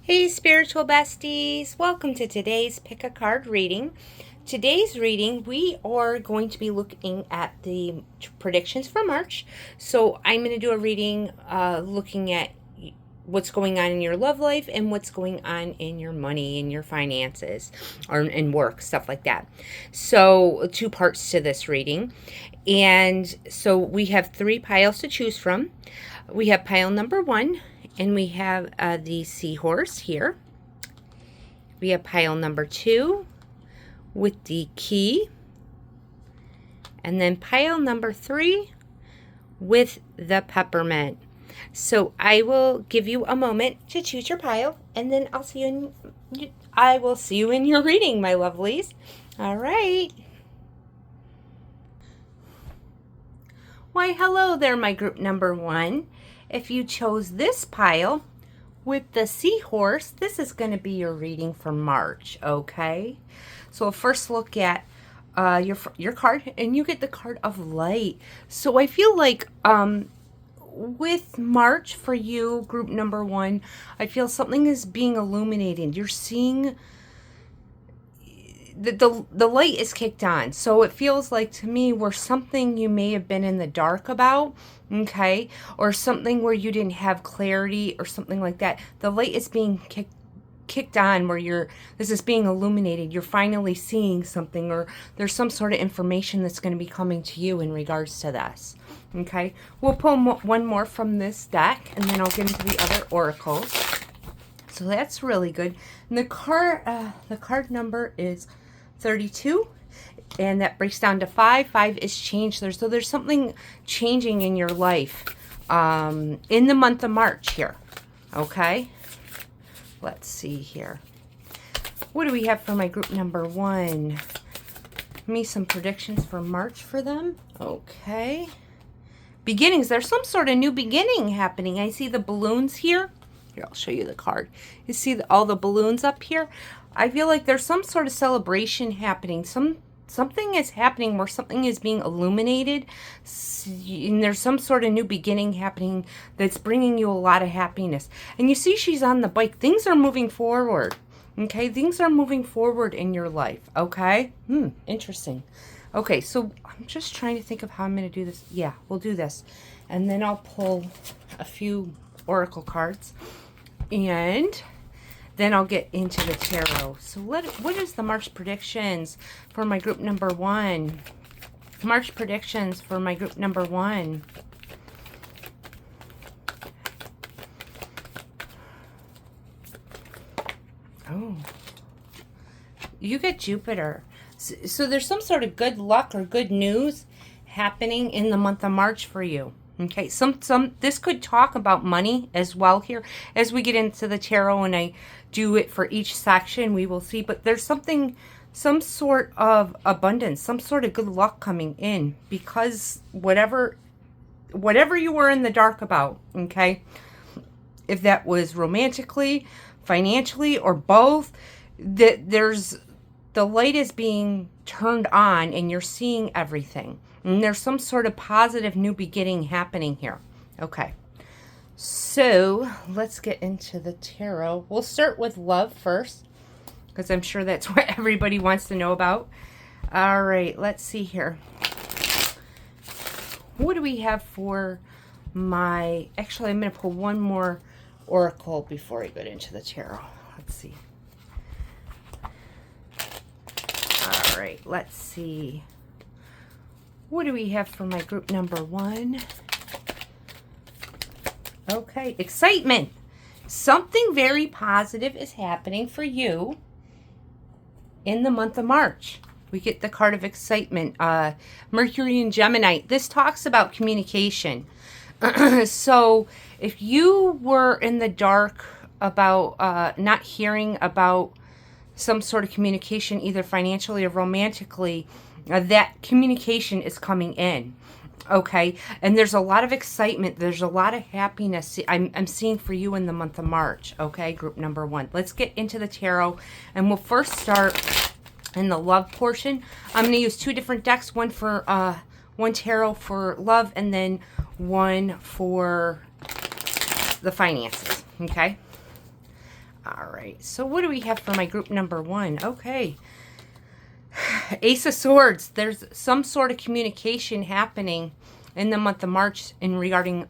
Hey, spiritual besties! Welcome to today's Pick a Card reading. Today's reading, we are going to be looking at the predictions for March. So I'm going to do a reading looking at what's going on in your love life and what's going on in your money and your finances or in work, stuff like that. So two parts to this reading. And so we have three piles to choose from. We have pile number 1, and we have the seahorse here. We have pile number 2 with the key. And then pile number 3 with the peppermint. So I will give you a moment to choose your pile, and then I will see you in your reading, my lovelies. All right. Why, hello there, my group number 1. If you chose this pile with the seahorse, this is going to be your reading for March, okay? So we'll first look at your card, and you get the card of light. So I feel like with March for you, group number 1, I feel something is being illuminated. You're seeing the light is kicked on. So it feels like to me where something you may have been in the dark about, okay, or something where you didn't have clarity or something like that, the light is being kicked on where this is being illuminated. You're finally seeing something, or there's some sort of information that's going to be coming to you in regards to this. Okay, we'll pull one more from this deck, and then I'll get into the other oracles. So that's really good. And the card number is 32, and that breaks down to 5. 5 is change. So there's something changing in your life in the month of March here. Okay, let's see here. What do we have for my group number 1? Give me some predictions for March for them. Okay, beginnings. There's some sort of new beginning happening. I see the balloons here. Here, I'll show you the card. You see all the balloons up here? I feel like there's some sort of celebration happening. Something is happening where something is being illuminated, and there's some sort of new beginning happening that's bringing you a lot of happiness. And you see she's on the bike. Things are moving forward. Okay, things are moving forward in your life. Okay, interesting. Okay, so I'm just trying to think of how I'm going to do this. Yeah, we'll do this. And then I'll pull a few oracle cards, and then I'll get into the tarot. So what is the March predictions for my group number 1? March predictions for my group number 1. Oh, you get Jupiter. So there's some sort of good luck or good news happening in the month of March for you. Okay, this could talk about money as well here. As we get into the tarot and I do it for each section, we will see. But there's some sort of abundance, some sort of good luck coming in, because whatever you were in the dark about, okay, if that was romantically, financially, or both, the light is being turned on and you're seeing everything. And there's some sort of positive new beginning happening here. Okay, so let's get into the tarot. We'll start with love first, because I'm sure that's what everybody wants to know about. All right, let's see here. What do we have for actually, I'm going to pull one more oracle before I get into the tarot. Let's see. All right, let's see. What do we have for my group number 1? Okay, excitement. Something very positive is happening for you in the month of March. We get the card of excitement, Mercury and Gemini. This talks about communication. So if you were in the dark about not hearing about some sort of communication, either financially or romantically, that communication is coming in. Okay, and there's a lot of excitement, there's a lot of happiness I'm seeing for you in the month of March. Okay, group number 1. Let's get into the tarot, and we'll first start in the love portion. I'm going to use 2 different decks, one tarot for love, and then one for the finances. Okay, All right. So what do we have for my group number 1? Okay. Ace of Swords. There's some sort of communication happening in the month of March in regarding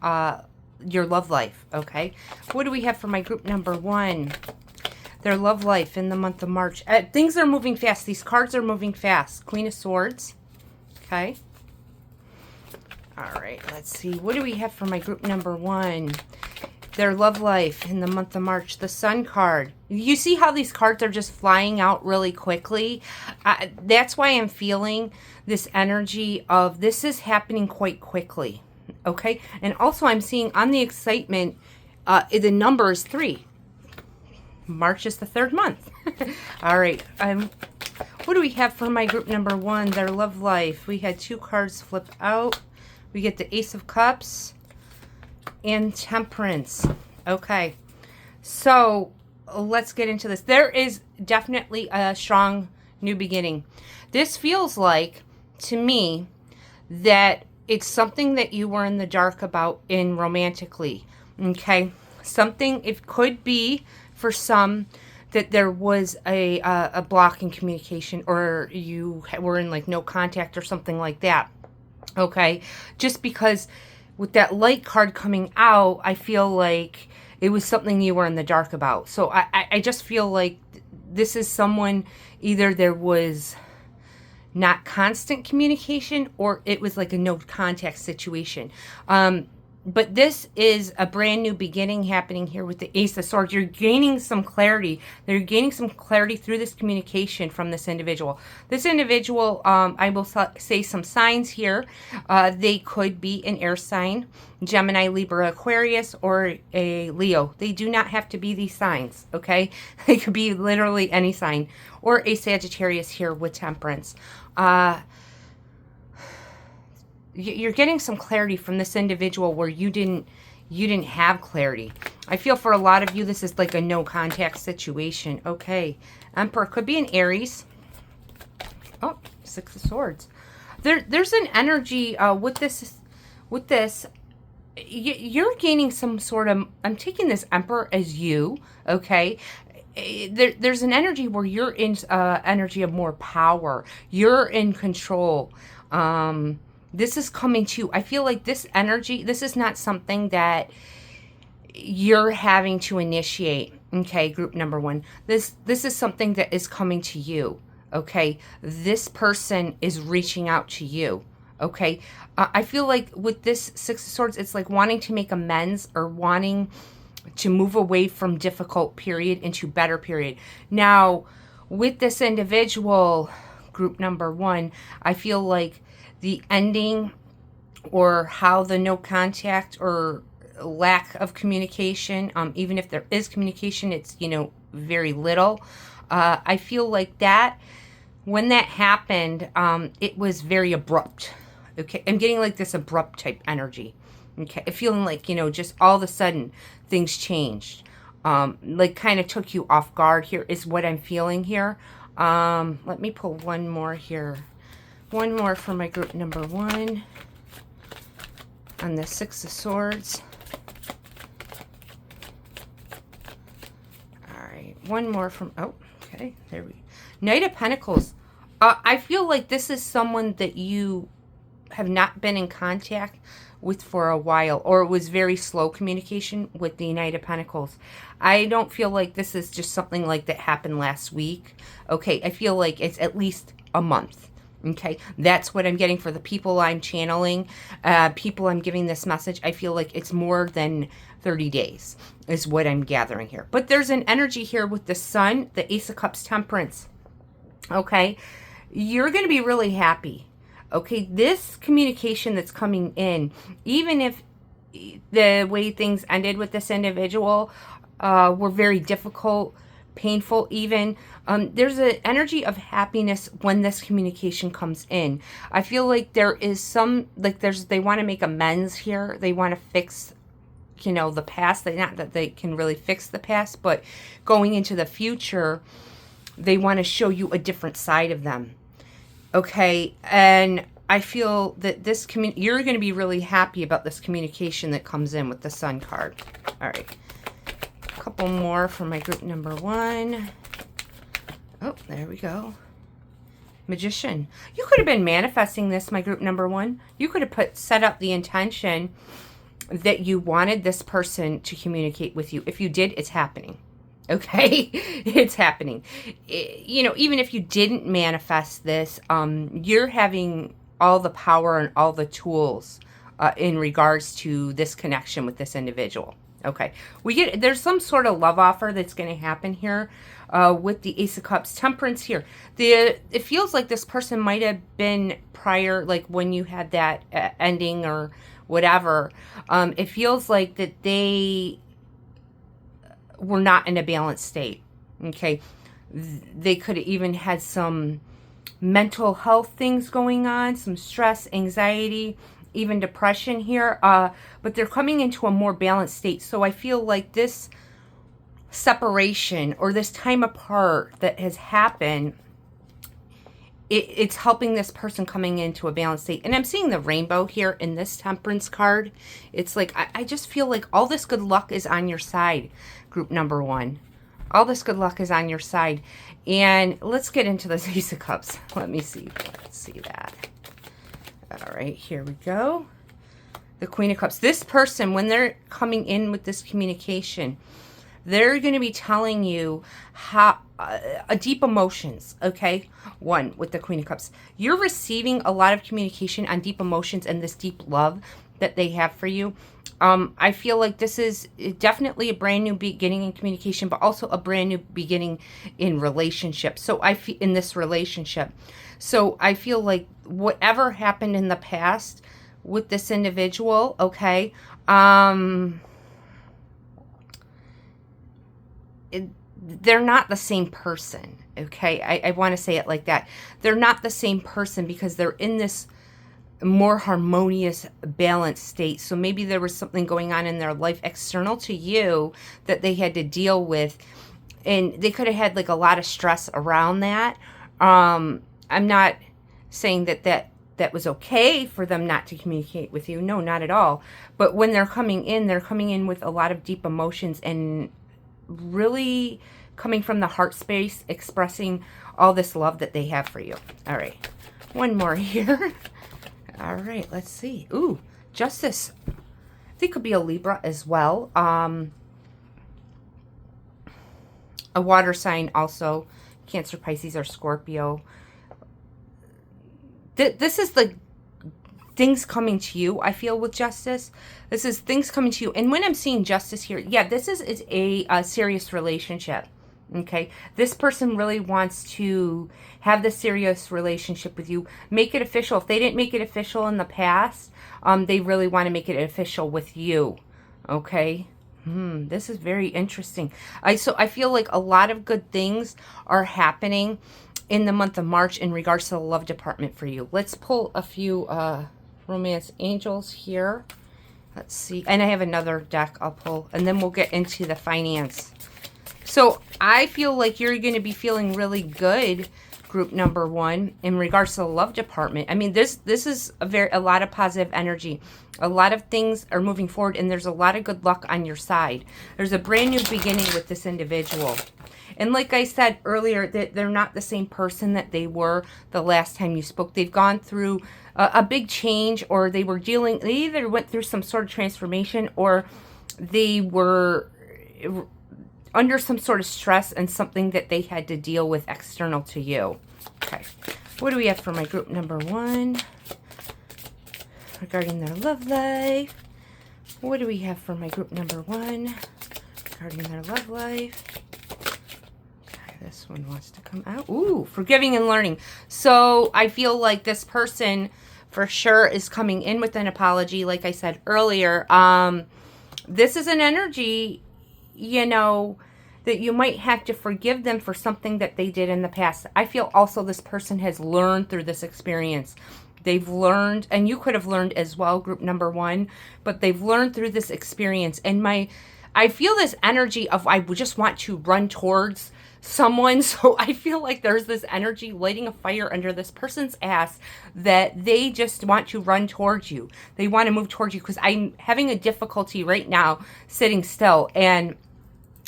your love life. Okay. What do we have for my group number 1? Their love life in the month of March. Things are moving fast. These cards are moving fast. Queen of Swords. Okay. All right. Let's see. What do we have for my group number 1? Their love life in the month of March. The Sun card. You see how these cards are just flying out really quickly? That's why I'm feeling this energy of this is happening quite quickly. Okay? And also I'm seeing on the excitement, the number is 3. March is the 3rd month. All right. What do we have for my group number 1? Their love life. We had 2 cards flip out. We get the Ace of Cups and Temperance. Okay, so let's get into this. There is definitely a strong new beginning. This feels like, to me, that it's something that you were in the dark about in romantically. Okay, something, it could be for some that there was a block in communication, or you were in like no contact or something like that. Okay, just because with that light card coming out, I feel like it was something you were in the dark about. So I just feel like this is someone, either there was not constant communication or it was like a no contact situation. But this is a brand new beginning happening here with the Ace of Swords. You're gaining some clarity. They're gaining some clarity through this communication from this individual. This individual, I will say some signs here. They could be an air sign, Gemini, Libra, Aquarius, or a Leo. They do not have to be these signs, okay? They could be literally any sign. Or a Sagittarius here with Temperance. You're getting some clarity from this individual where you didn't have clarity. I feel for a lot of you, this is like a no contact situation. Okay. Emperor could be an Aries. Oh, 6 of Swords. There's an energy with this. You're gaining some sort of, I'm taking this Emperor as you, okay? There's an energy where you're in energy of more power. You're in control. This is coming to you. I feel like this energy, this is not something that you're having to initiate. Okay, group number 1. This is something that is coming to you. Okay, this person is reaching out to you. Okay, I feel like with this 6 of Swords, it's like wanting to make amends or wanting to move away from difficult period into better period. Now, with this individual, group number 1, I feel like the ending or how the no contact or lack of communication, even if there is communication, it's, very little. I feel like that when that happened, it was very abrupt. Okay, I'm getting like this abrupt type energy. Okay, feeling like, just all of a sudden things changed. Like kind of took you off guard here is what I'm feeling here. Let me pull one more here. One more for my group number 1 on the 6 of Swords. All right, one more from, okay, there we go. Knight of Pentacles. I feel like this is someone that you have not been in contact with for a while, or it was very slow communication with the Knight of Pentacles. I don't feel like this is just something like that happened last week. Okay, I feel like it's at least a month. Okay, that's what I'm getting for the people I'm channeling, people I'm giving this message. I feel like it's more than 30 days is what I'm gathering here. But there's an energy here with the Sun, the Ace of Cups, Temperance. Okay, you're going to be really happy. Okay, this communication that's coming in, even if the way things ended with this individual were very difficult, painful even, there's an energy of happiness when this communication comes in. I feel like there is some, like they want to make amends here. They want to fix, the past. Not that they can really fix the past, but going into the future, they want to show you a different side of them. Okay, and I feel that this you're going to be really happy about this communication that comes in with the Sun card. All right. couple more for my group number 1. Oh, there we go. Magician. You could have been manifesting this, my group number 1. You could have set up the intention that you wanted this person to communicate with you. If you did, it's happening. Okay? It's happening. You know, even if you didn't manifest this, you're having all the power and all the tools in regards to this connection with this individual. Okay, there's some sort of love offer that's going to happen here with the Ace of Cups. Temperance here. It feels like this person might have been prior, like when you had that ending or whatever. It feels like that they were not in a balanced state. Okay, they could have even had some mental health things going on, some stress, anxiety, even depression here, but they're coming into a more balanced state. So I feel like this separation or this time apart that has happened, it's helping this person coming into a balanced state. And I'm seeing the rainbow here in this Temperance card. It's like, I just feel like all this good luck is on your side, group number 1. All this good luck is on your side. And let's get into this Ace of Cups. Let me see. Let's see that. All right, here we go. The Queen of Cups. This person, when they're coming in with this communication, they're going to be telling you how deep emotions, okay? 1, with the Queen of Cups. You're receiving a lot of communication on deep emotions and this deep love that they have for you. I feel like this is definitely a brand new beginning in communication, but also a brand new beginning in relationship. So in this relationship. So I feel like whatever happened in the past with this individual, okay, they're not the same person, okay? I want to say it like that. They're not the same person because they're in this more harmonious, balanced state. So maybe there was something going on in their life external to you that they had to deal with, and they could have had like a lot of stress around that. I'm not saying that was okay for them not to communicate with you. No, not at all. But when they're coming in with a lot of deep emotions and really coming from the heart space, expressing all this love that they have for you. All right. One more here. All right, let's see. Ooh, Justice. I think could be a Libra as well. A water sign also. Cancer, Pisces, or Scorpio. This is the things coming to you, I feel, with Justice. This is things coming to you. And when I'm seeing Justice here, yeah, this is a serious relationship. Okay, this person really wants to have this serious relationship with you. Make it official. If they didn't make it official in the past, they really want to make it official with you. Okay. This is very interesting. So I feel like a lot of good things are happening in the month of March in regards to the love department for you. Let's pull a few romance angels here. Let's see. And I have another deck I'll pull. And then we'll get into the finance. So I feel like you're going to be feeling really good, group number 1, in regards to the love department. I mean, this is a lot of positive energy. A lot of things are moving forward, and there's a lot of good luck on your side. There's a brand new beginning with this individual. And like I said earlier, that they're not the same person that they were the last time you spoke. They've gone through a big change, or they either went through some sort of transformation, or they were under some sort of stress and something that they had to deal with external to you. Okay. What do we have for my group number 1? Regarding their love life. What do we have for my group number 1? Regarding their love life. Okay, this one wants to come out. Ooh, forgiving and learning. So I feel like this person for sure is coming in with an apology. Like I said earlier, this is an energy, you know, that you might have to forgive them for something that they did in the past. I feel also this person has learned through this experience. They've learned, and you could have learned as well, group number 1, but they've learned through this experience. And I feel this energy of I just want to run towards someone. So I feel like there's this energy lighting a fire under this person's ass that they just want to run towards you. They want to move towards you, because I'm having a difficulty right now sitting still. And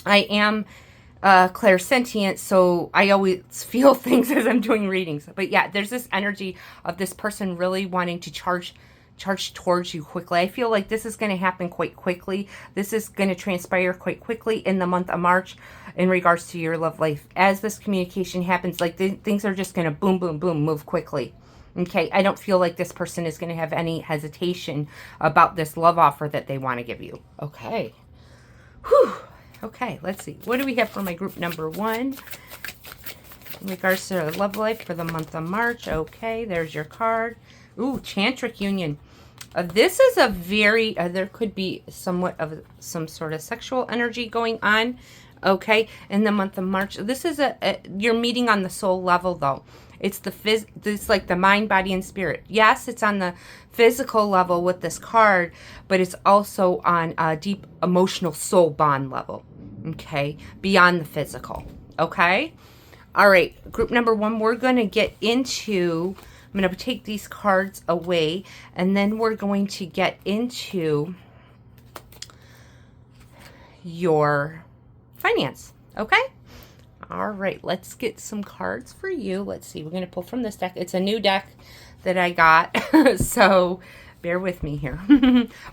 I am clairsentient, so I always feel things as I'm doing readings. But yeah, there's this energy of this person really wanting to charge towards you quickly. I feel like this is going to happen quite quickly. This is going to transpire quite quickly in the month of March in regards to your love life. As this communication happens, like things are just going to boom, boom, boom, move quickly. Okay, I don't feel like this person is going to have any hesitation about this love offer that they want to give you. Okay. Whew. Okay, let's see. What do we have for my group number 1? In regards to their love life for the month of March. Okay, there's your card. Ooh, Tantric Union. This is a very, there could be somewhat of some sort of sexual energy going on. Okay, in the month of March. This is you're meeting on the soul level though. It's it's like the mind, body, and spirit. Yes, it's on the physical level with this card, but it's also on a deep emotional soul bond level. Okay, beyond the physical. Okay, all right. Group number 1, we're going to get into. I'm going to take these cards away, and then we're going to get into your finance. Okay. All right, let's get some cards for you. Let's see. We're going to pull from this deck. It's a new deck that I got, so bear with me here.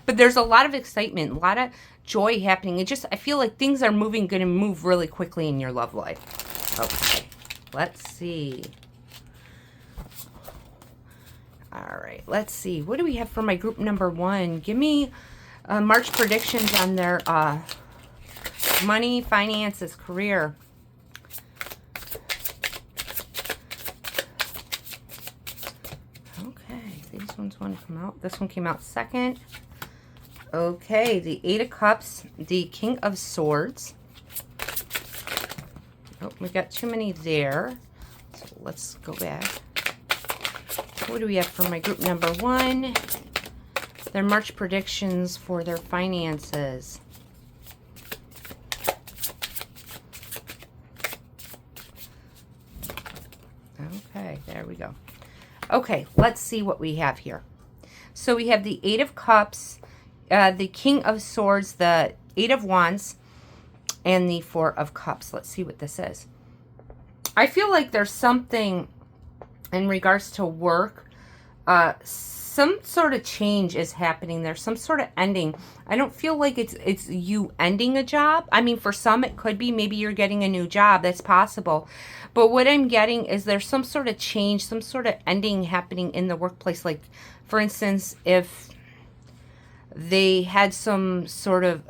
But there's a lot of excitement, a lot of joy happening. I feel like things are going to move really quickly in your love life. Okay, let's see. All right, let's see. What do we have for my group number 1? Give me March predictions on their money, finances, career. These ones want to come out. This one came out second. Okay, the 8 of Cups, the King of Swords. Oh, we got too many there. So let's go back. What do we have for my group number 1? Their March predictions for their finances. Okay, there we go. Okay, let's see what we have here. So we have the 8 of Cups, the King of Swords, the 8 of Wands, and the 4 of Cups. Let's see what this is. I feel like there's something in regards to work. Some sort of change is happening there. Some sort of ending. I don't feel like it's you ending a job. I mean, for some it could be. Maybe you're getting a new job. That's possible. But what I'm getting is there's some sort of change, some sort of ending happening in the workplace. Like, for instance, if they had some sort of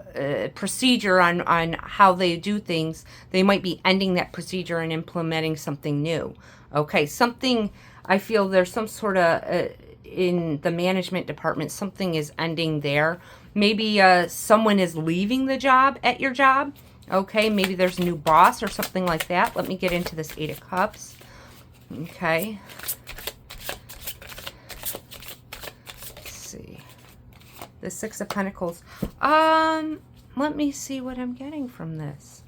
procedure on how they do things, they might be ending that procedure and implementing something new. Okay, something, I feel there's some sort of, in the management department, something is ending there. Maybe someone is leaving the job at your job. Okay, maybe there's a new boss or something like that. Let me get into this 8 of Cups. Okay. Let's see. The 6 of Pentacles. Let me see what I'm getting from this.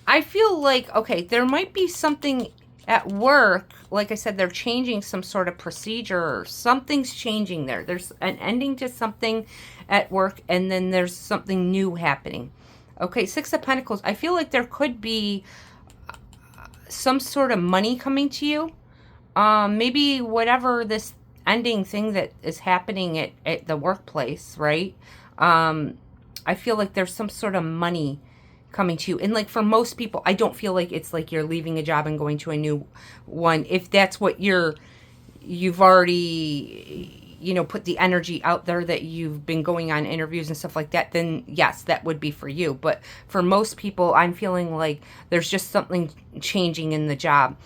I feel like, okay, there might be something at work. Like I said, they're changing some sort of procedure or something's changing there. There's an ending to something at work, and then there's something new happening. Okay, 6 of Pentacles. I feel like there could be some sort of money coming to you. Maybe whatever this ending thing that is happening at the workplace, right? I feel like there's some sort of money coming to you. And like for most people, I don't feel like it's like you're leaving a job and going to a new one. If that's what you've already, you know, put the energy out there that you've been going on interviews and stuff like that, then yes, that would be for you. But for most people, I'm feeling like there's just something changing in the job.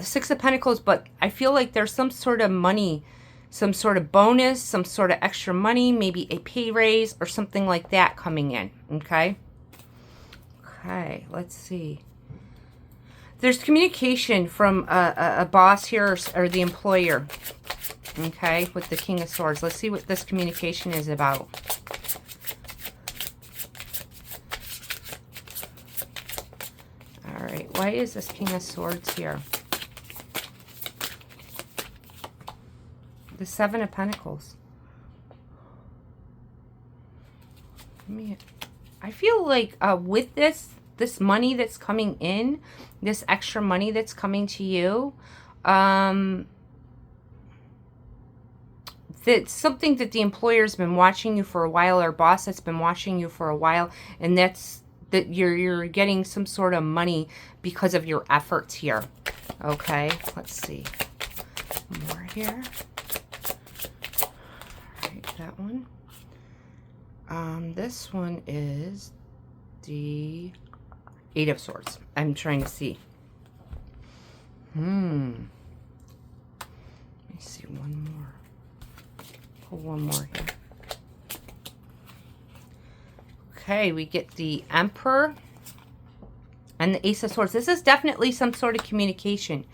6 of Pentacles, but I feel like there's some sort of money, some sort of bonus, some sort of extra money, maybe a pay raise or something like that coming in, okay? Okay, let's see. There's communication from a boss here or the employer, okay, with the King of Swords. Let's see what this communication is about. All right, why is this King of Swords here? The 7 of Pentacles. I feel like with this money that's coming in, this extra money that's coming to you, that's something that the employer's been watching you for a while, or boss that's been watching you for a while, and that you're getting some sort of money because of your efforts here. Okay, let's see. More here. All right, that one. This one is the Eight of Swords. I'm trying to see. Let me see one more. Pull one more here. Okay, we get the Emperor and the Ace of Swords. This is definitely some sort of communication.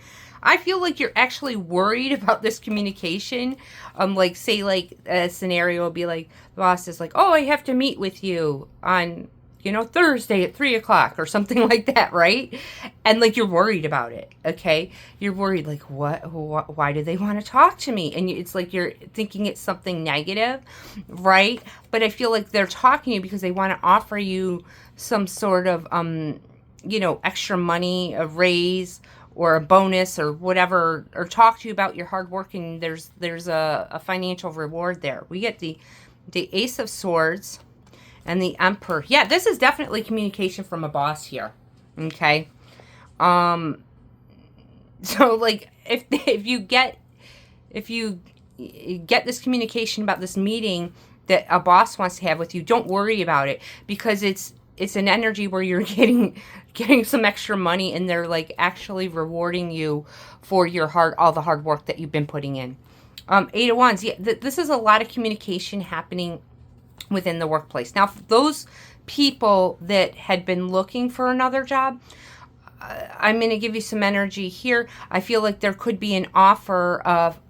I feel like you're actually worried about this communication. Like, say, like, a scenario will be like, the boss is like, oh, I have to meet with you on, you know, Thursday at 3 o'clock or something like that, right? And, like, you're worried about it, okay? You're worried, like, why do they want to talk to me? And it's like you're thinking it's something negative, right? But I feel like they're talking to you because they want to offer you some sort of, you know, extra money, a raise, or a bonus, or whatever, or talk to you about your hard work, and there's a financial reward there. We get the Ace of Swords and the Emperor. Yeah, this is definitely communication from a boss here. Okay. So like if you get this communication about this meeting that a boss wants to have with you, don't worry about it, because it's an energy where you're getting some extra money, and they're like actually rewarding you for your all the hard work that you've been putting in. Eight of Wands. Yeah, this is a lot of communication happening within the workplace. Now, for those people that had been looking for another job, I'm going to give you some energy here. I feel like there could be an offer of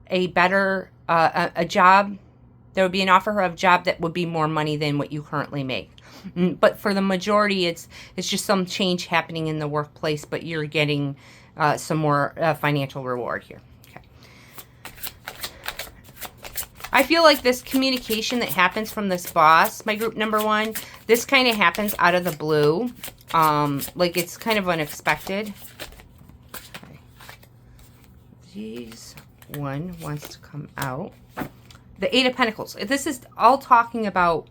a better a job. There would be an offer of a job that would be more money than what you currently make. But for the majority, it's just some change happening in the workplace, but you're getting some more financial reward here. Okay. I feel like this communication that happens from this boss, my group number one, this kind of happens out of the blue. Like it's kind of unexpected. Okay. These one wants to come out. The Eight of Pentacles. This is all talking about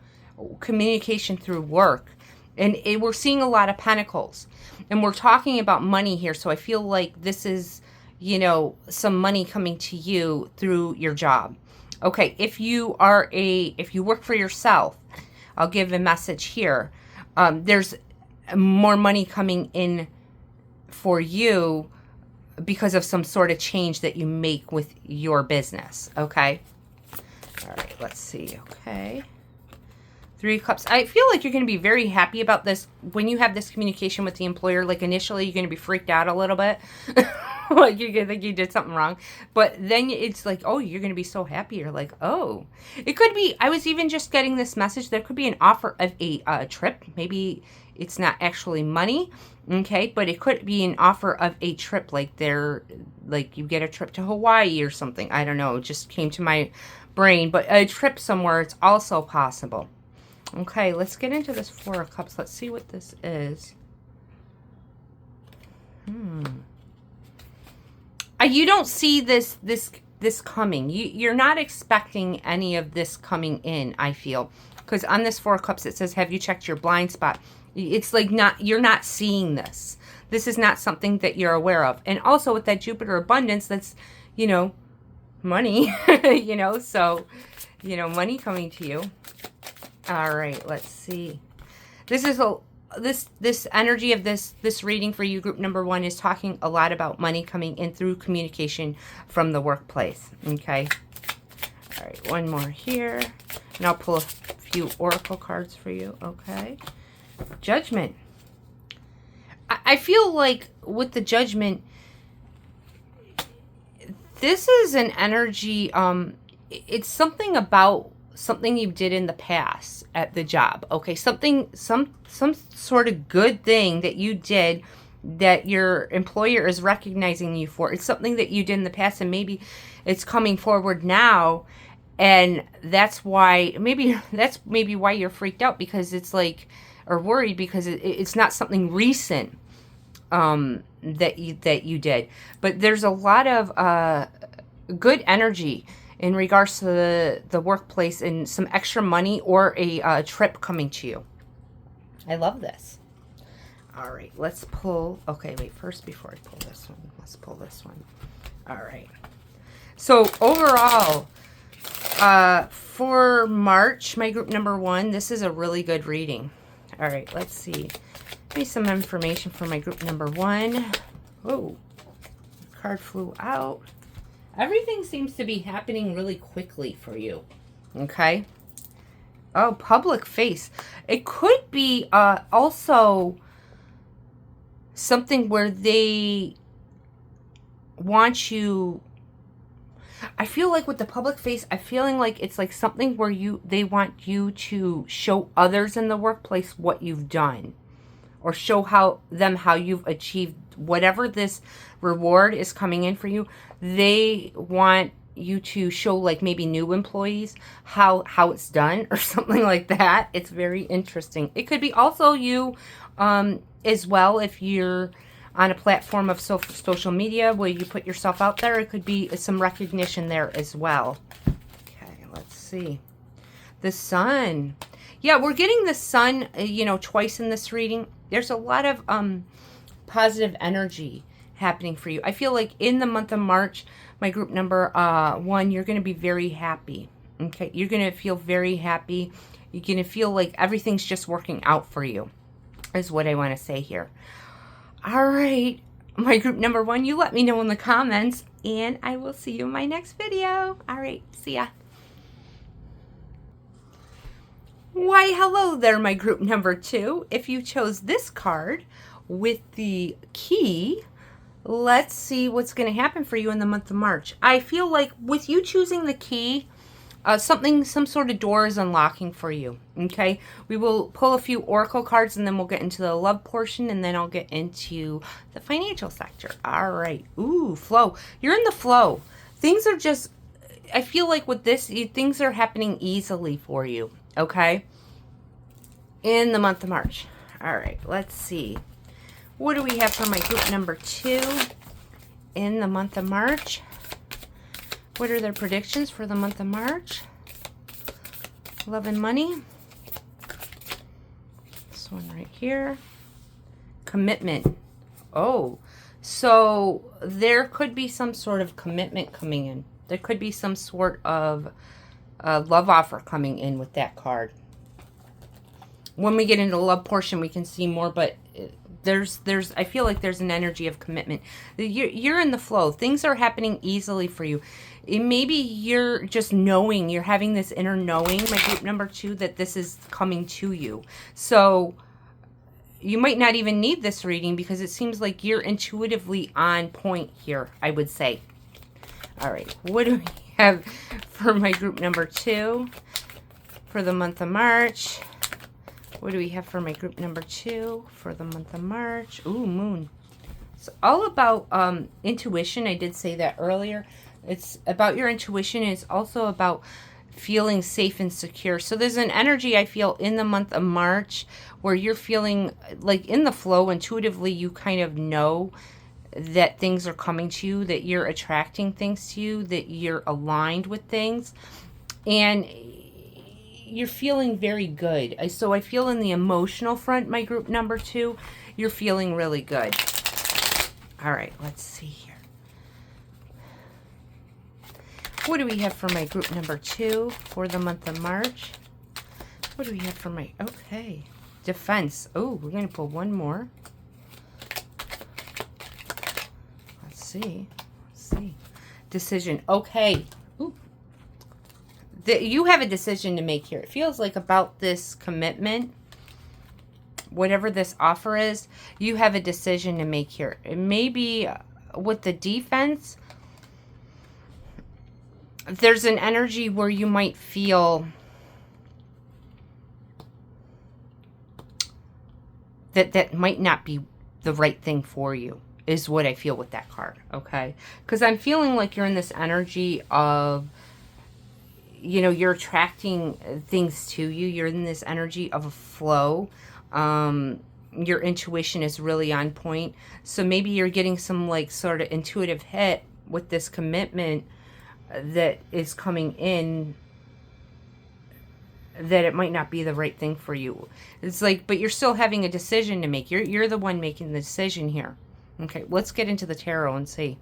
communication through work, and we're seeing a lot of pentacles, and we're talking about money here. So I feel like this is, you know, some money coming to you through your job. Okay, if you work for yourself, I'll give a message here. There's more money coming in for you because of some sort of change that you make with your business. Okay. All right, let's see. Okay. Three of Cups. I feel like you're going to be very happy about this when you have this communication with the employer. Like initially, you're going to be freaked out a little bit. Like you're going to think you did something wrong. But then it's like, oh, you're going to be so happy. You're like, oh. It could be, I was even just getting this message. There could be an offer of a trip. Maybe it's not actually money. Okay, but it could be an offer of a trip. Like you get a trip to Hawaii or something. I don't know. It just came to my brain. But a trip somewhere, it's also possible. Okay, let's get into this Four of Cups. Let's see what this is. You don't see this coming. You're not expecting any of this coming in, I feel. Because on this Four of Cups, it says, have you checked your blind spot? It's like you're not seeing this. This is not something that you're aware of. And also with that Jupiter abundance, that's, you know, money, you know, so, you know, money coming to you. All right, let's see. This is this energy of this reading for you, group number one, is talking a lot about money coming in through communication from the workplace. Okay. All right, one more here, and I'll pull a few oracle cards for you. Okay. Judgment. I feel like with the Judgment, this is an energy. It's something about something you did in the past at the job. Okay, some sort of good thing that you did that your employer is recognizing you for. It's something that you did in the past, and maybe it's coming forward now, And that's why, that's maybe why you're freaked out, because it's like, or worried because it's not something recent that you did. But there's a lot of good energy in regards to the workplace, and some extra money or a trip coming to you. I love this. All right, let's pull. Okay, wait, first, before I pull this one, let's pull this one. All right. So overall, for March, my group number 1, this is a really good reading. All right, let's see. Maybe some information for my group number 1. Oh, card flew out. Everything seems to be happening really quickly for you. Okay. Oh, public face. It could be also something where they want you. I feel like with the public face, I'm feeling like it's like something where they want you to show others in the workplace what you've done, or show how you've achieved whatever this reward is coming in for you. They want you to show, like, maybe new employees how it's done, or something like that. It's very interesting. It could be also you as well, if you're on a platform of social media where you put yourself out there. It could be some recognition there as well. Okay, let's see. The Sun. Yeah, we're getting the Sun, twice in this reading. There's a lot of positive energy happening for you. I feel like in the month of March, my group number 1, you're going to be very happy. Okay, you're going to feel very happy. You're going to feel like everything's just working out for you, is what I want to say here. All right, my group number 1, you let me know in the comments, and I will see you in my next video. All right, see ya. Why, hello there, my group number 2. If you chose this card with the key, let's see what's going to happen for you in the month of March. I feel like with you choosing the key, some sort of door is unlocking for you. Okay, we will pull a few oracle cards, and then we'll get into the love portion, and then I'll get into the financial sector. All right. Ooh, flow. You're in the flow. Things are just, I feel like with this, things are happening easily for you. Okay, in the month of March. All right, let's see. What do we have for my group number 2 in the month of March? What are their predictions for the month of March? Love and money. This one right here. Commitment. Oh, so there could be some sort of commitment coming in. There could be some sort of love offer coming in with that card. When we get into the love portion, we can see more, but I feel like there's an energy of commitment. You're in the flow. Things are happening easily for you. Maybe you're just knowing, you're having this inner knowing, my group number 2, that this is coming to you. So you might not even need this reading, because it seems like you're intuitively on point here, I would say. All right, what do we have for my group number 2 for the month of March? What do we have for my group number 2 for the month of March? Ooh, Moon. It's all about intuition. I did say that earlier. It's about your intuition. It's also about feeling safe and secure. So there's an energy I feel in the month of March where you're feeling like in the flow. Intuitively, you kind of know that things are coming to you, that you're attracting things to you, that you're aligned with things. And you're feeling very good. So I feel in the emotional front, my group number 2, you're feeling really good. All right, let's see here. What do we have for my group number 2 for the month of March? What do we have for my, okay, defense. Oh, we're going to pull one more. Let's see. Decision. Okay. Ooh. You have a decision to make here. It feels like about this commitment, whatever this offer is, you have a decision to make here. It may be with the defense, there's an energy where you might feel that might not be the right thing for you, is what I feel with that card, okay? Because I'm feeling like you're in this energy of you know, you're attracting things to you. You're in this energy of a flow. Your intuition is really on point. So maybe you're getting some like sort of intuitive hit with this commitment that is coming in, that it might not be the right thing for you. It's like, but you're still having a decision to make. You're the one making the decision here. Okay, let's get into the tarot and see.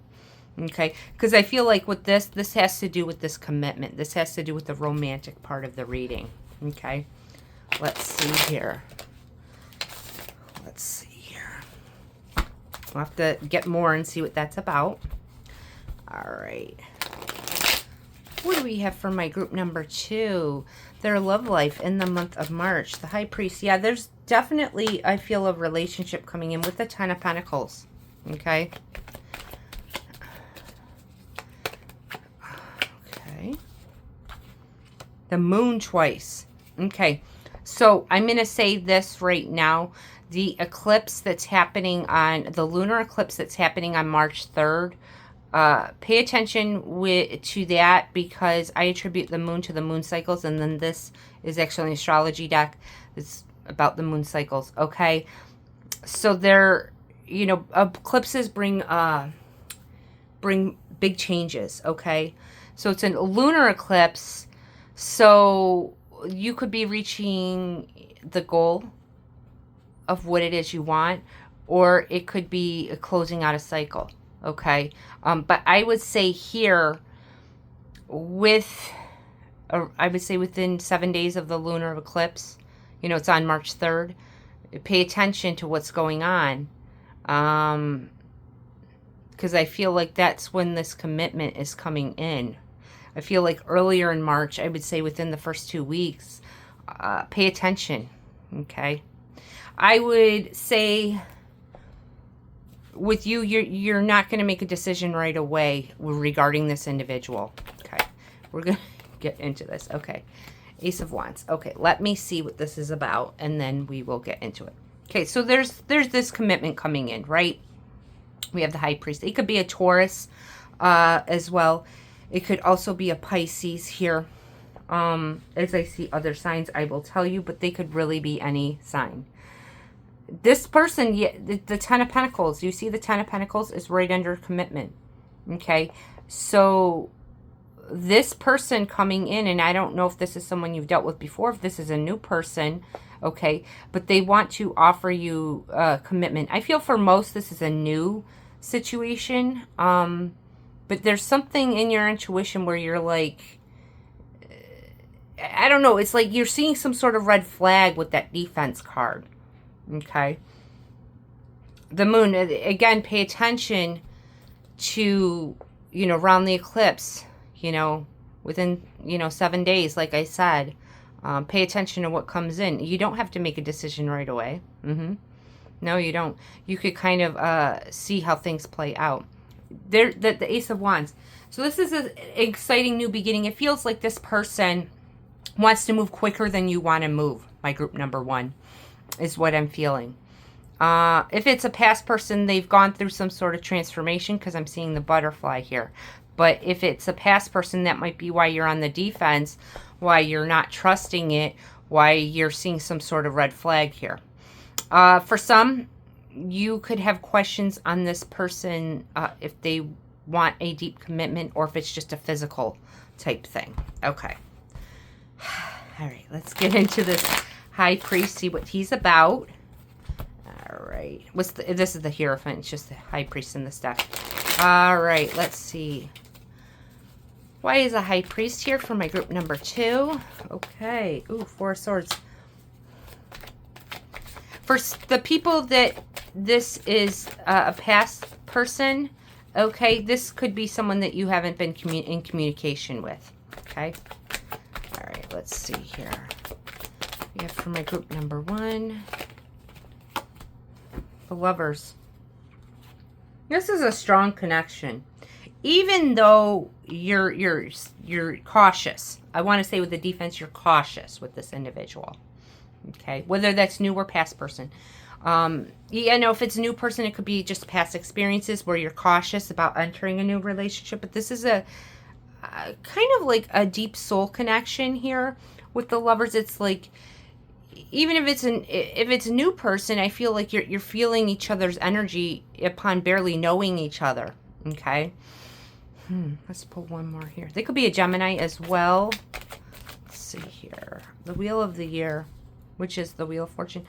Okay, because I feel like with this has to do with this commitment. This has to do with the romantic part of the reading. Okay, let's see here. Let's see here. We'll have to get more and see what that's about. All right. What do we have for my group number 2? Their love life in the month of March. The High Priest. Yeah, there's definitely, I feel, a relationship coming in with the Ten of Pentacles. Okay. Okay. The Moon twice. Okay. So I'm going to say this right now. The eclipse that's happening on, the lunar eclipse that's happening on March 3rd, pay attention to that, because I attribute the moon to the moon cycles, and then this is actually an astrology deck. It's about the moon cycles, okay? So they're, you know, eclipses bring big changes, okay? So it's a lunar eclipse, so you could be reaching the goal of what it is you want, or it could be closing out a cycle. Okay. But I would say here I would say within 7 days of the lunar eclipse, you know, it's on March 3rd, pay attention to what's going on. Because I feel like that's when this commitment is coming in. I feel like earlier in March, I would say within the first 2 weeks, pay attention. Okay. I would say with you, you're not going to make a decision right away regarding this individual. Okay, we're going to get into this. Okay, Ace of Wands. Okay, let me see what this is about, and then we will get into it. Okay, so there's this commitment coming in, right? We have the High Priest. It could be a Taurus as well. It could also be a Pisces here. As I see other signs, I will tell you, but they could really be any sign. This person, the Ten of Pentacles, you see the Ten of Pentacles is right under commitment. Okay, so this person coming in, and I don't know if this is someone you've dealt with before, if this is a new person, okay, but they want to offer you commitment. I feel for most this is a new situation, but there's something in your intuition where you're like, I don't know, it's like you're seeing some sort of red flag with that defense card. Okay. The moon, again, pay attention to, you know, around the eclipse, you know, within, you know, 7 days, like I said. Pay attention to what comes in. You don't have to make a decision right away. No, you don't. You could kind of see how things play out. The Ace of Wands. So this is an exciting new beginning. It feels like this person wants to move quicker than you want to move, my group number 1. Is what I'm feeling. If it's a past person, they've gone through some sort of transformation, because I'm seeing the butterfly here. But if it's a past person, that might be why you're on the defense, why you're not trusting it, why you're seeing some sort of red flag here. For some, you could have questions on this person if they want a deep commitment, or if it's just a physical type thing. Okay. All right, let's get into this High Priest, see what he's about. All right. This is the Hierophant. It's just the High Priest in this deck. All right, let's see. Why is a High Priest here for my group number 2? Okay. Ooh, 4 of Swords. For the people that this is a past person, okay, this could be someone that you haven't been in communication with. Okay. All right, let's see here. We have for my group number 1, the Lovers. This is a strong connection. Even though you're cautious. I want to say with the defense, you're cautious with this individual. Okay, whether that's new or past person. Yeah, no, if it's a new person, it could be just past experiences where you're cautious about entering a new relationship. But this is kind of like a deep soul connection here with the Lovers. It's like, even if it's a new person, I feel like you're feeling each other's energy upon barely knowing each other. Okay. Let's pull one more here. They could be a Gemini as well. Let's see here. The Wheel of the Year, which is the Wheel of Fortune.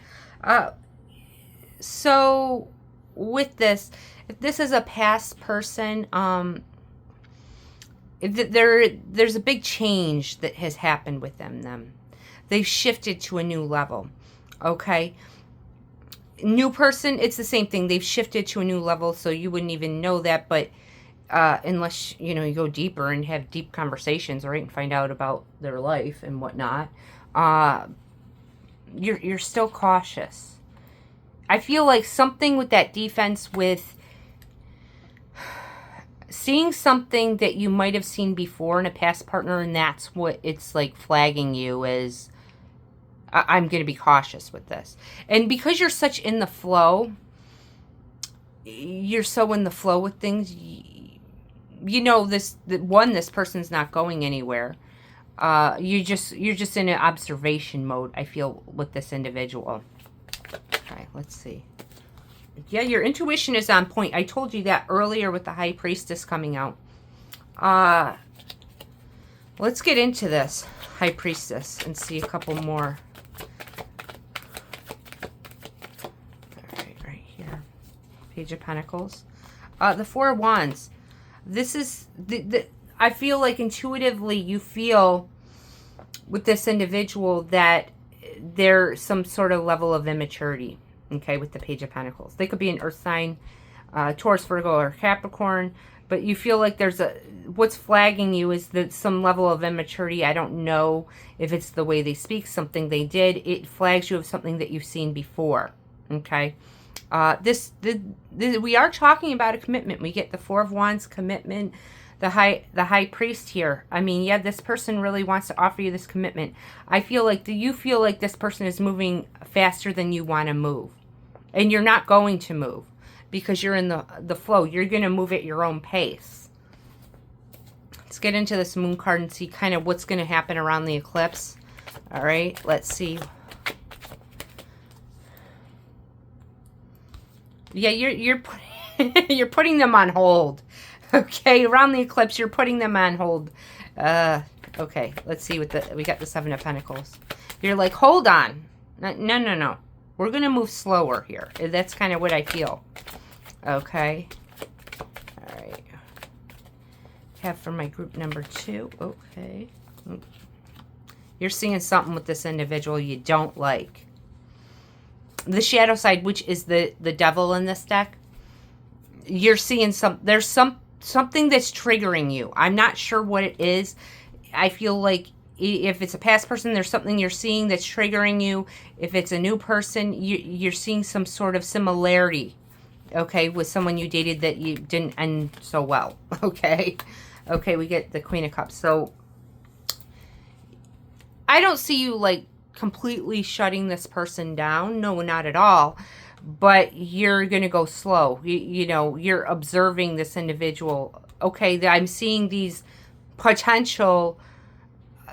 So with this, if this is a past person, there's a big change that has happened with them. They've shifted to a new level. Okay. New person, it's the same thing. They've shifted to a new level, so you wouldn't even know that, but unless, you go deeper and have deep conversations, right, and find out about their life and whatnot, you're still cautious. I feel like something with that defense, with seeing something that you might have seen before in a past partner, and that's what it's like flagging you as, I'm going to be cautious with this. And because you're such in the flow, you're so in the flow with things, this person's not going anywhere. You're just in an observation mode, I feel, with this individual. Okay, let's see. Yeah, your intuition is on point. I told you that earlier with the High Priestess coming out. Let's get into this High Priestess and see a couple more. All right here. Page of Pentacles. The Four of Wands. This is I feel like intuitively you feel with this individual that there's some sort of level of immaturity, okay, with the Page of Pentacles. They could be an earth sign, Taurus, Virgo, or Capricorn, but you feel like what's flagging you is that some level of immaturity. I don't know if it's the way they speak, something they did. It flags you of something that you've seen before, okay? We are talking about a commitment. We get the Four of Wands, commitment, the high priest here. I mean, yeah, this person really wants to offer you this commitment. I feel like, you feel like this person is moving faster than you want to move. And you're not going to move because you're in the flow. You're going to move at your own pace. Let's get into this Moon card and see kind of what's going to happen around the eclipse. All right, let's see. Yeah, you're putting them on hold. Okay, around the eclipse, you're putting them on hold. Okay, let's see what we got the Seven of Pentacles. You're like, hold on. No. We're going to move slower here. That's kind of what I feel. Okay. All right. Have for my group number 2. Okay. You're seeing something with this individual you don't like. The shadow side, which is the devil in this deck, you're seeing there's something that's triggering you. I'm not sure what it is. I feel like if it's a past person, there's something you're seeing that's triggering you. If it's a new person, you're seeing some sort of similarity, okay, with someone you dated that you didn't end so well, okay? Okay, we get the Queen of Cups. So I don't see you, like, completely shutting this person down. No, not at all. But you're going to go slow. You're observing this individual. Okay, I'm seeing these potential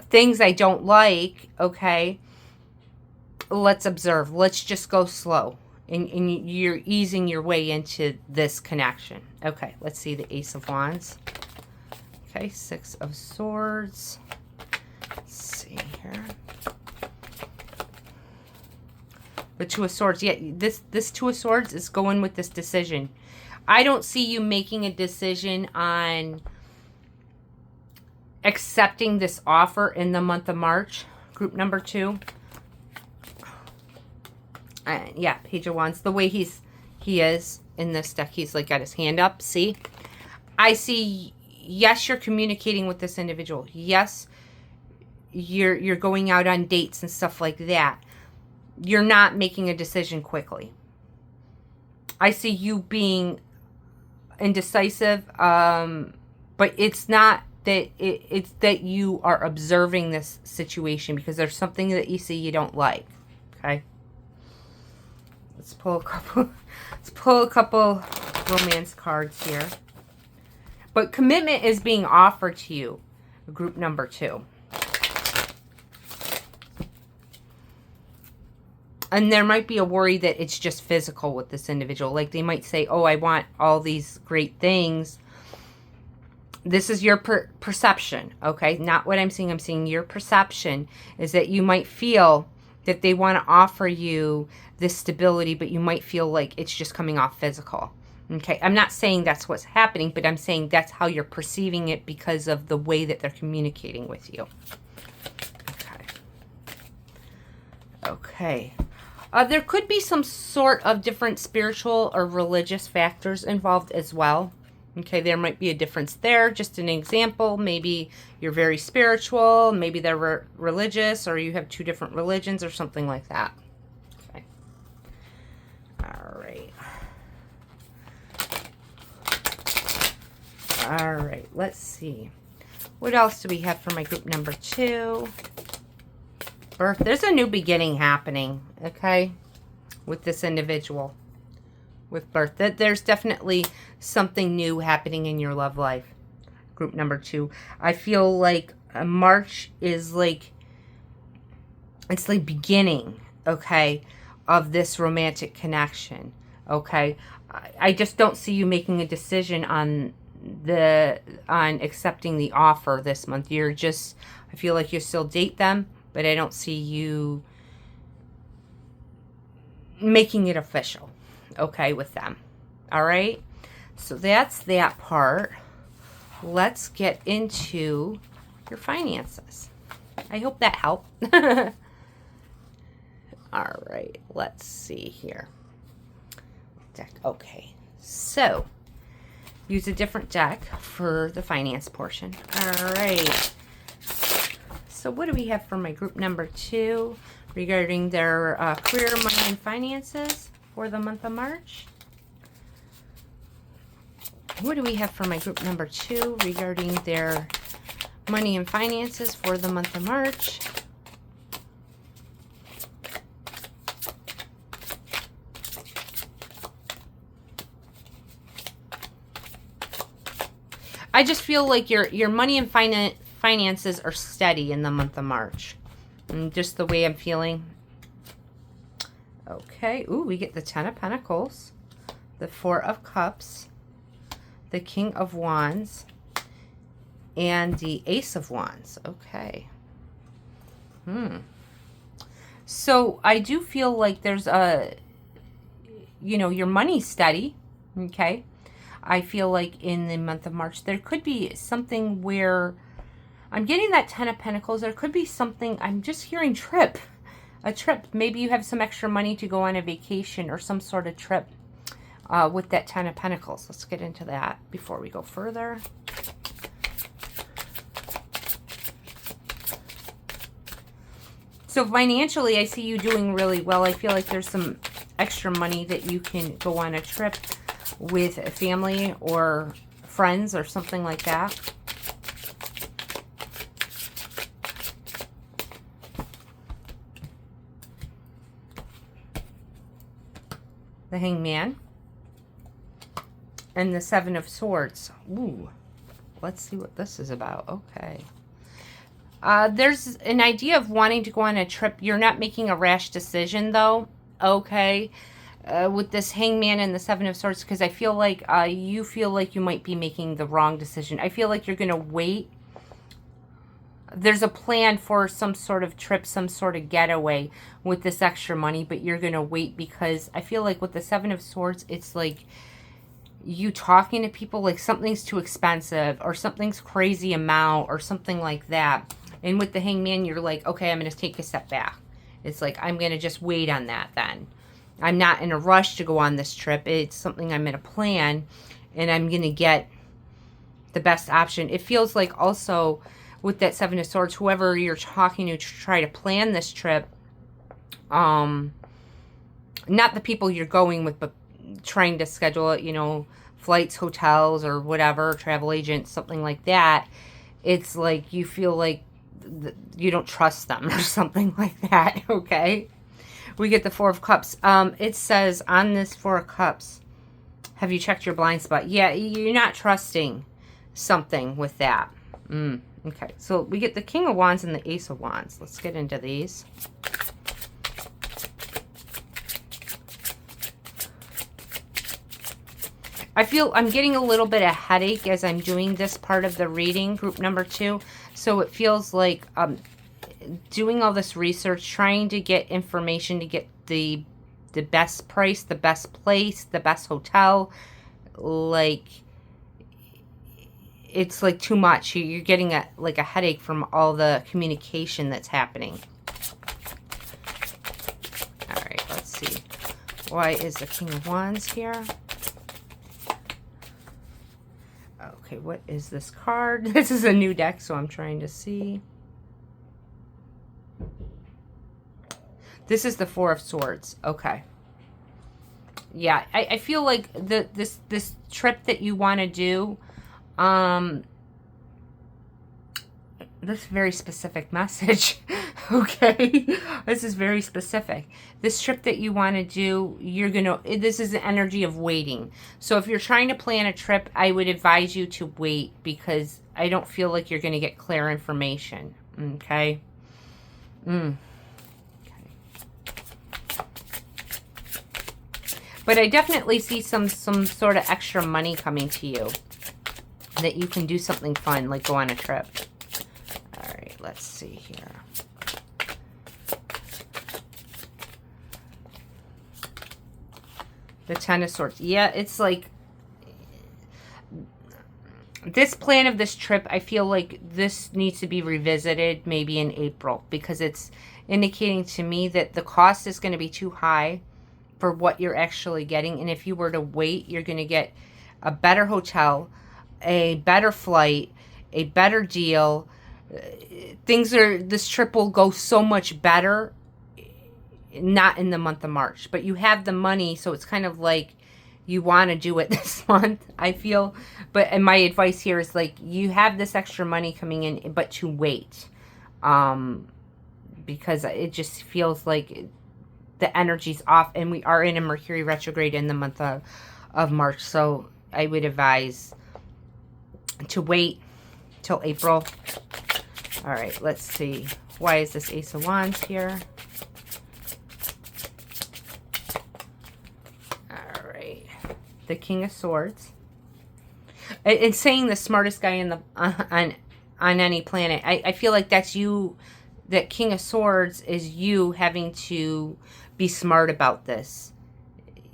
things I don't like. Okay, let's observe. Let's just go slow. And you're easing your way into this connection. Okay, let's see the Ace of Wands. Okay, Six of Swords. Let's see here. The Two of Swords. Yeah, this Two of Swords is going with this decision. I don't see you making a decision on accepting this offer in the month of March. Group number 2. Yeah, Page of Wands. The way he is in this deck, he's like got his hand up. See? I see, yes, you're communicating with this individual. Yes, you're going out on dates and stuff like that. You're not making a decision quickly. I see you being indecisive, but it's not that it's that you are observing this situation because there's something that you see you don't like. Okay, let's pull a couple. Let's pull a couple romance cards here. But commitment is being offered to you. group number 2. And there might be a worry that it's just physical with this individual. Like they might say, oh, I want all these great things. This is your perception, okay? Not what I'm seeing. I'm seeing your perception is that you might feel that they want to offer you this stability, but you might feel like it's just coming off physical. Okay, I'm not saying that's what's happening, but I'm saying that's how you're perceiving it because of the way that they're communicating with you. Okay. Okay. There could be some sort of different spiritual or religious factors involved as well. Okay, there might be a difference there. Just an example, maybe you're very spiritual, maybe they're religious, or you have 2 different religions or something like that. Okay. All right. All right, let's see. What else do we have for my group number 2? Birth. There's a new beginning happening, okay, with this individual. With birth. There's definitely something new happening in your love life. Group number 2. I feel like March is like, it's like beginning, okay, of this romantic connection, okay. I just don't see you making a decision on accepting the offer this month. You're just, I feel like you still date them, but I don't see you making it official, okay, with them. All right? So that's that part. Let's get into your finances. I hope that helped. All right, let's see here. Deck. Okay, so use a different deck for the finance portion. All right. So what do we have for my group number 2 regarding their career, money, and finances for the month of March? What do we have for my group number 2 regarding their money and finances for the month of March? I just feel like your money and finances are steady in the month of March. And just the way I'm feeling. Okay. Ooh, we get the 10 of Pentacles, the 4 of Cups, the King of Wands, and the Ace of Wands. Okay. So I do feel like there's a, your money's steady. Okay. I feel like in the month of March, there could be something where I'm getting that 10 of Pentacles. There could be something, I'm just hearing trip. A trip. Maybe you have some extra money to go on a vacation or some sort of trip with that 10 of Pentacles. Let's get into that before we go further. So financially, I see you doing really well. I feel like there's some extra money that you can go on a trip with a family or friends or something like that. The Hangman and the 7 of Swords. Ooh, let's see what this is about. Okay. There's an idea of wanting to go on a trip. You're not making a rash decision, though. Okay. With this Hangman and the 7 of Swords, because I feel like you feel like you might be making the wrong decision. I feel like you're going to wait. There's a plan for some sort of trip, some sort of getaway with this extra money, but you're going to wait because I feel like with the 7 of Swords, it's like you talking to people like something's too expensive or something's crazy amount or something like that. And with the Hangman, you're like, okay, I'm going to take a step back. It's like, I'm going to just wait on that then. I'm not in a rush to go on this trip. It's something I'm going to plan, and I'm going to get the best option. It feels like also with that 7 of Swords, whoever you're talking to try to plan this trip, not the people you're going with, but trying to schedule it, flights, hotels, or whatever, travel agents, something like that. It's like you feel like you don't trust them or something like that, okay? We get the 4 of Cups. It says on this 4 of Cups, have you checked your blind spot? Yeah, you're not trusting something with that. Okay, so we get the King of Wands and the Ace of Wands. Let's get into these. I feel I'm getting a little bit of headache as I'm doing this part of the reading, group number 2. So it feels like doing all this research, trying to get information to get the best price, the best place, the best hotel. Like, it's like too much. You're getting like a headache from all the communication that's happening. All right, let's see. Why is the King of Wands here? Okay, what is this card? This is a new deck, so I'm trying to see. This is the Four of Swords. Okay. Yeah, I feel like this trip that you want to do, this is a very specific message. Okay, this is very specific. This trip that you want to do, this is the energy of waiting. So if you're trying to plan a trip, I would advise you to wait, because I don't feel like you're going to get clear information. Okay. But I definitely see some sort of extra money coming to you that you can do something fun, like go on a trip. All right, let's see here. The Ten of Swords. Yeah, it's like this plan of this trip, I feel like this needs to be revisited maybe in April, because it's indicating to me that the cost is going to be too high for what you're actually getting. And if you were to wait, you're going to get a better hotel, a better flight, a better deal. This trip will go so much better, not in the month of March, but you have the money. So it's kind of like you want to do it this month, I feel. And my advice here is, like, you have this extra money coming in, but to wait, because it just feels like the energy's off, and we are in a Mercury retrograde in the month of March. So I would advise to wait till April. All right, let's see. Why is this Ace of Wands here? All right, the King of Swords. It's saying the smartest guy in the on any planet. I feel like that's you. That King of Swords is you having to be smart about this.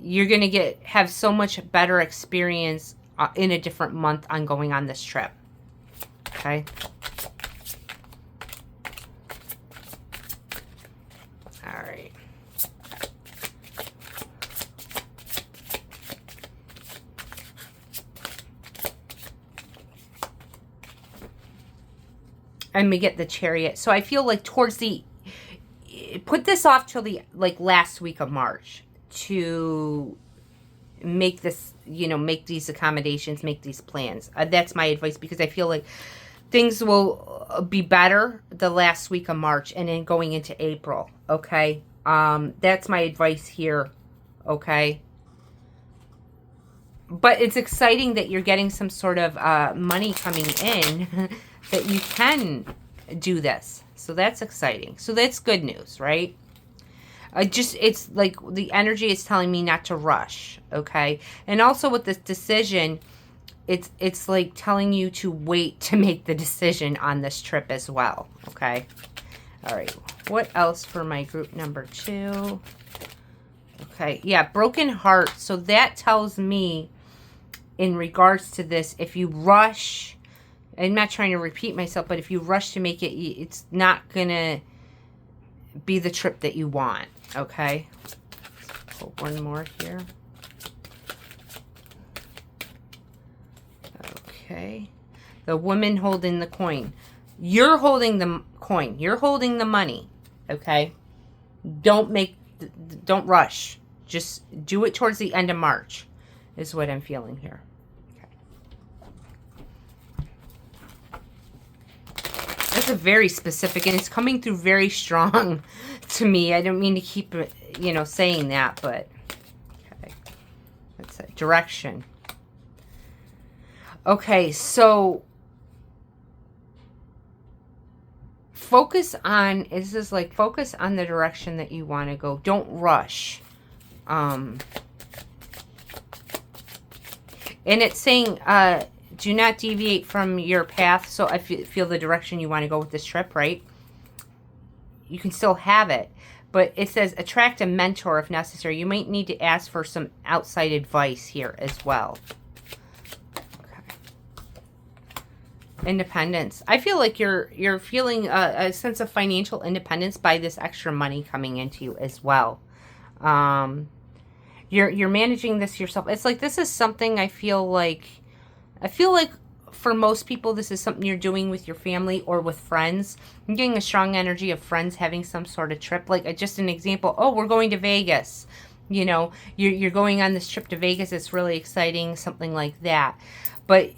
You're going to have so much better experience in a different month on going on this trip. Okay. All right. And we get the Chariot. So I feel like put this off till the last week of March to make this, make these accommodations, make these plans. That's my advice, because I feel like things will be better the last week of March and then going into April. Okay. That's my advice here. Okay. But it's exciting that you're getting some sort of money coming in that you can do this. So that's exciting. So that's good news, right? It's like the energy is telling me not to rush, okay? And also with this decision, it's like telling you to wait to make the decision on this trip as well, okay? All right, what else for my group number 2? Okay, yeah, broken heart. So that tells me, in regards to this, if you rush, I'm not trying to repeat myself, but if you rush to make it, it's not going to be the trip that you want, okay? Pull one more here. Okay. The woman holding the coin. You're holding the coin. You're holding the money, okay? Don't rush. Just do it towards the end of March is what I'm feeling here. That's a very specific, and it's coming through very strong to me. I don't mean to keep, saying that, but okay. That's a direction. Okay, so focus on, this is like, focus on the direction that you want to go. Don't rush. And it's saying, do not deviate from your path. So I feel the direction you want to go with this trip, right? You can still have it. But it says attract a mentor if necessary. You might need to ask for some outside advice here as well. Okay. Independence. I feel like you're feeling a sense of financial independence by this extra money coming into you as well. You're managing this yourself. It's like this is something I feel like for most people, this is something you're doing with your family or with friends. I'm getting a strong energy of friends having some sort of trip. Like, just an example. Oh, we're going to Vegas. You know, you're going on this trip to Vegas. It's really exciting, something like that. But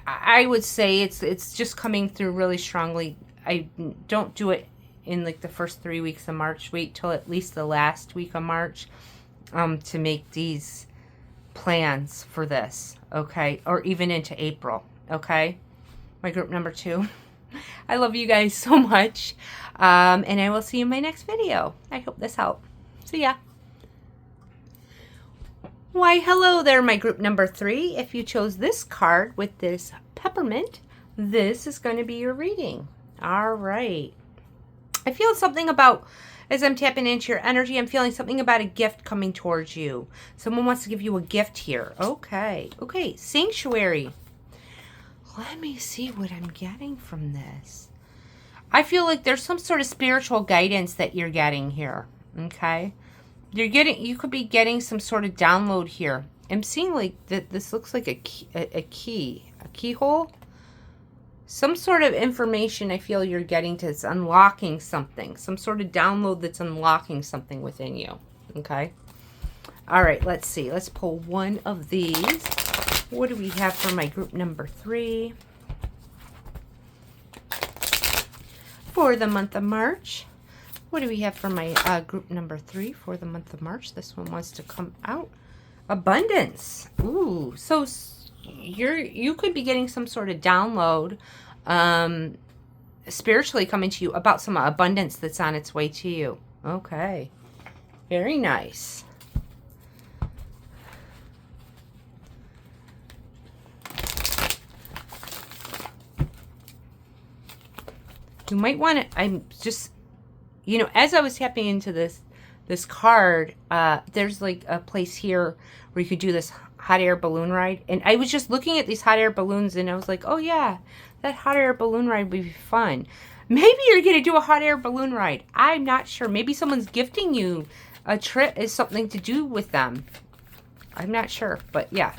I would say it's just coming through really strongly. I don't do it in like the first 3 weeks of March. Wait till at least the last week of March to make these plans for this, okay? Or even into April, okay? My group number 2. I love you guys so much. And I will see you in my next video. I hope this helped. See ya. Why, hello there, my group number 3. If you chose this card with this peppermint, this is going to be your reading. All right. I feel something about, as I'm tapping into your energy, I'm feeling something about a gift coming towards you. Someone wants to give you a gift here. Okay. Okay. Sanctuary. Let me see what I'm getting from this. I feel like there's some sort of spiritual guidance that you're getting here. Okay. You could be getting some sort of download here. I'm seeing like that. This looks like a keyhole. Some sort of information I feel you're getting to, it's unlocking something. Some sort of download that's unlocking something within you. Okay. All right, let's see. Let's pull one of these. What do we have for my group number 3? For the month of March. What do we have for my group number 3 for the month of March? This one wants to come out. Abundance. Ooh, so you could be getting some sort of download spiritually coming to you about some abundance that's on its way to you. Okay. Very nice. You might want to, I'm just, you know, as I was tapping into this card, there's like a place here where you could do this hot air balloon ride. And I was just looking at these hot air balloons and I was like, oh yeah, that hot air balloon ride would be fun. Maybe you're going to do a hot air balloon ride. I'm not sure. Maybe someone's gifting you a trip is something to do with them. I'm not sure, but yeah,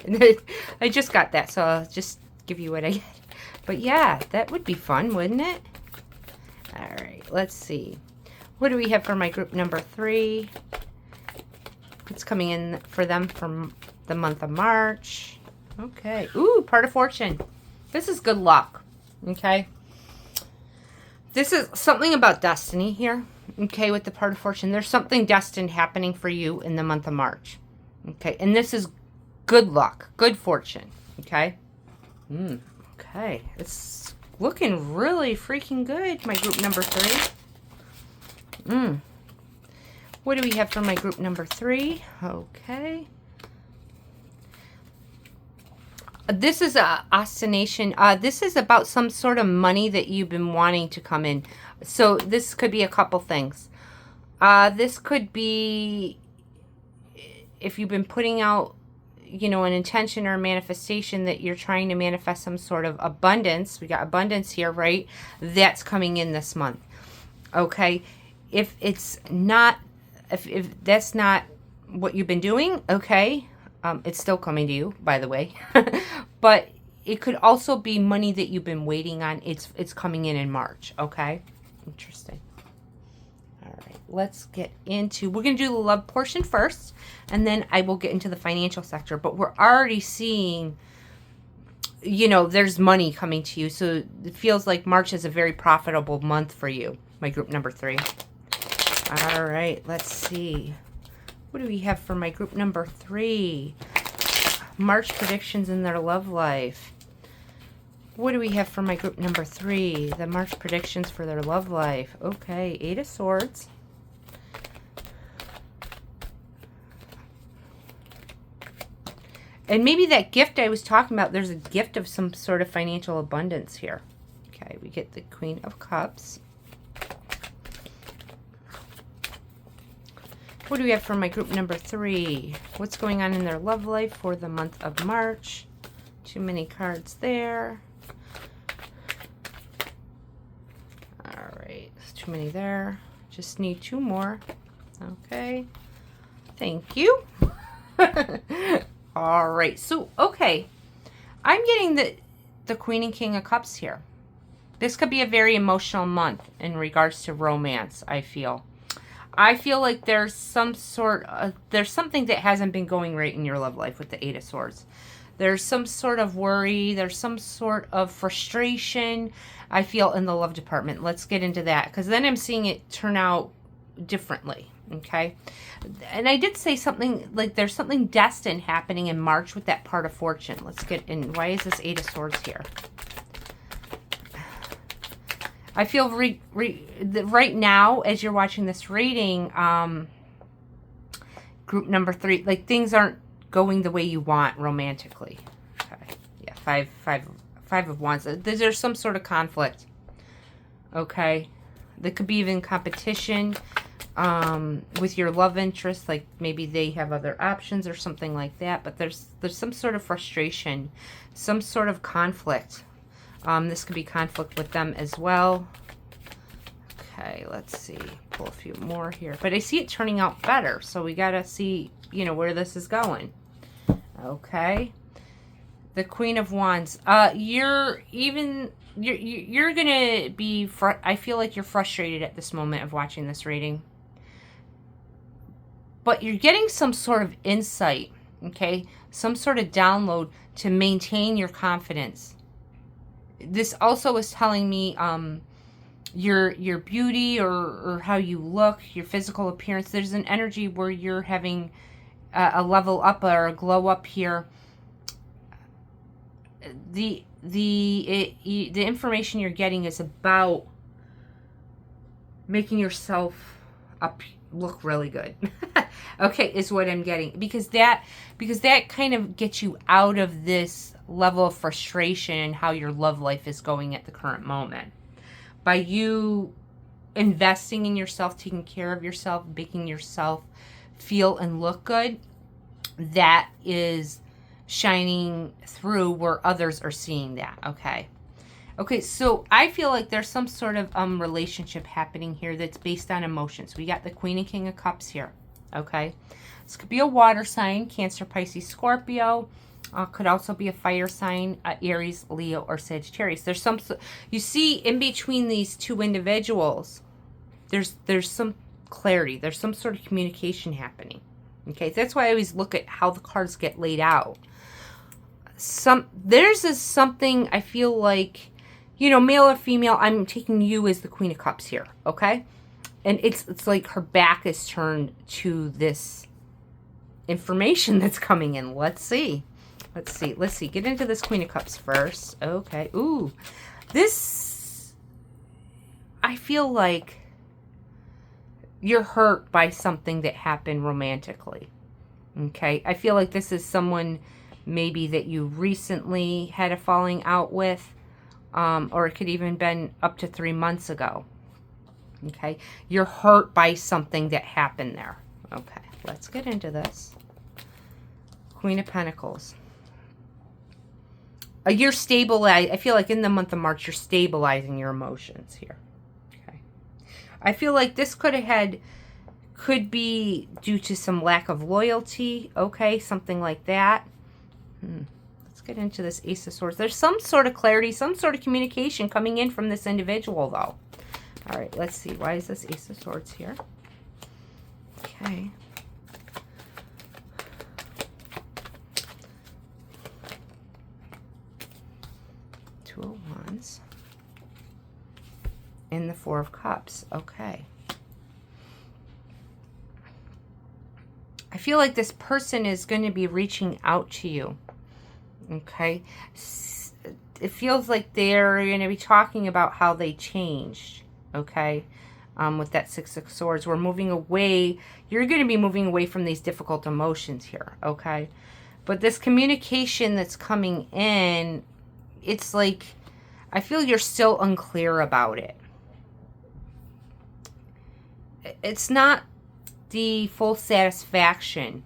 I just got that. So I'll just give you what I get. But yeah, that would be fun, wouldn't it? All right, let's see. What do we have for my group number 3? It's coming in for them from the month of March. Okay. Ooh, part of fortune. This is good luck. Okay. This is something about destiny here. Okay, with the part of fortune. There's something destined happening for you in the month of March. Okay, and this is good luck. Good fortune. Okay. Okay. It's looking really freaking good, my group number 3. What do we have for my group number 3? Okay. This is a ostination. This is about some sort of money that you've been wanting to come in. So this could be a couple things. This could be if you've been putting out, you know, an intention or a manifestation that you're trying to manifest some sort of abundance. We got abundance here, right? That's coming in this month. Okay. If it's not, if that's not what you've been doing, okay. It's still coming to you, by the way. But it could also be money that you've been waiting on. It's coming in March, okay? Interesting. All right, let's get into, we're going to do the love portion first, and then I will get into the financial sector. But we're already seeing, you know, there's money coming to you. So it feels like March is a very profitable month for you, my group number 3. All right, let's see. What do we have for my group number 3? March predictions in their love life. What do we have for my group number 3? The March predictions for their love life. Okay, 8 of Swords. And maybe that gift I was talking about, there's a gift of some sort of financial abundance here. Okay, we get the Queen of Cups. What do we have for my group number 3? What's going on in their love life for the month of March? Too many cards there. All right, there's too many there. Just need 2 more. Okay, thank you. All right, so, okay. I'm getting the Queen and King of Cups here. This could be a very emotional month in regards to romance, I feel. I feel like there's some sort of, there's something that hasn't been going right in your love life with the 8 of Swords. There's some sort of worry. There's some sort of frustration, I feel, in the love department. Let's get into that, because then I'm seeing it turn out differently, okay? And I did say something, like there's something destined happening in March with that part of fortune. Let's get in. Why is this 8 of Swords here? I feel right now, as you're watching this reading, group number 3, like things aren't going the way you want romantically. Okay, yeah, five of Wands. There's some sort of conflict. Okay, there could be even competition with your love interest, like maybe they have other options or something like that. But there's some sort of frustration, some sort of conflict. This could be conflict with them as well. Okay, let's see. Pull a few more here. But I see it turning out better, so we got to see, you know, where this is going. Okay. The Queen of Wands. You're going to be, I feel like you're frustrated at this moment of watching this reading. But you're getting some sort of insight, okay? Some sort of download to maintain your confidence. This also is telling me your beauty or how you look, your physical appearance. There's an energy where you're having a level up or a glow up here. The information you're getting is about making yourself look really good. Okay, is what I'm getting, because that kind of gets you out of this level of frustration and how your love life is going at the current moment. By you investing in yourself, taking care of yourself, making yourself feel and look good, that is shining through where others are seeing that. Okay, so I feel like there's some sort of relationship happening here that's based on emotions. We got the Queen and King of Cups here. Okay, this could be a water sign, Cancer, Pisces, Scorpio. Could also be a fire sign, Aries, Leo, or Sagittarius. There's some, you see, in between these two individuals, there's some clarity. There's some sort of communication happening. Okay, that's why I always look at how the cards get laid out. There's something I feel like, you know, male or female. I'm taking you as the Queen of Cups here. Okay, and it's like her back is turned to this information that's coming in. Let's see. Get into this Queen of Cups first. Okay. Ooh. This, I feel like you're hurt by something that happened romantically. Okay. I feel like this is someone maybe that you recently had a falling out with, or it could even been up to 3 months ago. Okay. You're hurt by something that happened there. Okay. Let's get into this. Queen of Pentacles. You're stabilized. I feel like in the month of March, you're stabilizing your emotions here. Okay. I feel like this could be due to some lack of loyalty. Okay, something like that. Let's get into this Ace of Swords. There's some sort of clarity, some sort of communication coming in from this individual, though. All right, let's see. Why is this Ace of Swords here? Okay. Two of Wands. And the Four of Cups. Okay. I feel like this person is going to be reaching out to you. Okay. it feels like they're going to be talking about how they changed, okay? With that Six of Swords, we're moving away. You're going to be moving away from these difficult emotions here, okay? But this communication that's coming in, it's like, I feel you're still unclear about it. It's not the full satisfaction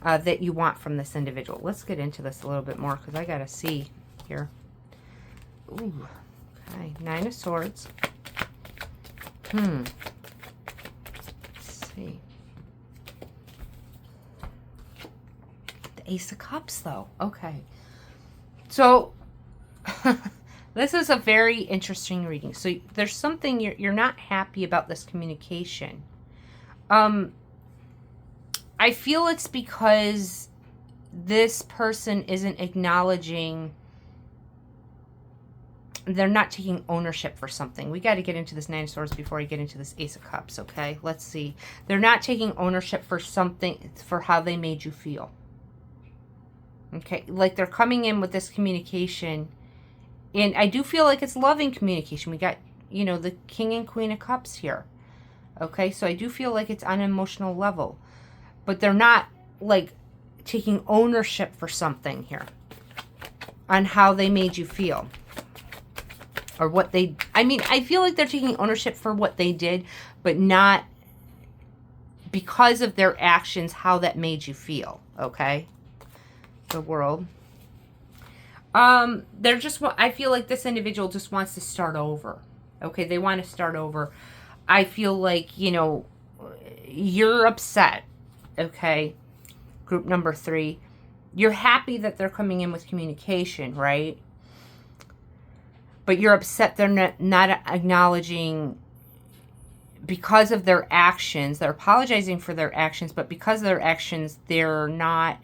that you want from this individual. Let's get into this a little bit more because I got to see here. Ooh, okay, Nine of Swords. Let's see. The Ace of Cups, though. Okay. So, this is a very interesting reading. So, there's something you're not happy about this communication. I feel it's because this person isn't acknowledging, they're not taking ownership for something. We got to get into this Nine of Swords before I get into this Ace of Cups, okay? Let's see. They're not taking ownership for something, for how they made you feel. Okay, like they're coming in with this communication, and I do feel like it's loving communication. We got, you know, the King and Queen of Cups here. Okay, so I do feel like it's on an emotional level, but they're not like taking ownership for something here on how they made you feel. Or what they, I mean, I feel like they're taking ownership for what they did, but not because of their actions, how that made you feel, okay? The World. They're just, I feel like this individual just wants to start over, okay? They want to start over. I feel like, you know, you're upset, okay? Group number 3. You're happy that they're coming in with communication, right? But you're upset they're not acknowledging, because of their actions. They're apologizing for their actions, but because of their actions, they're not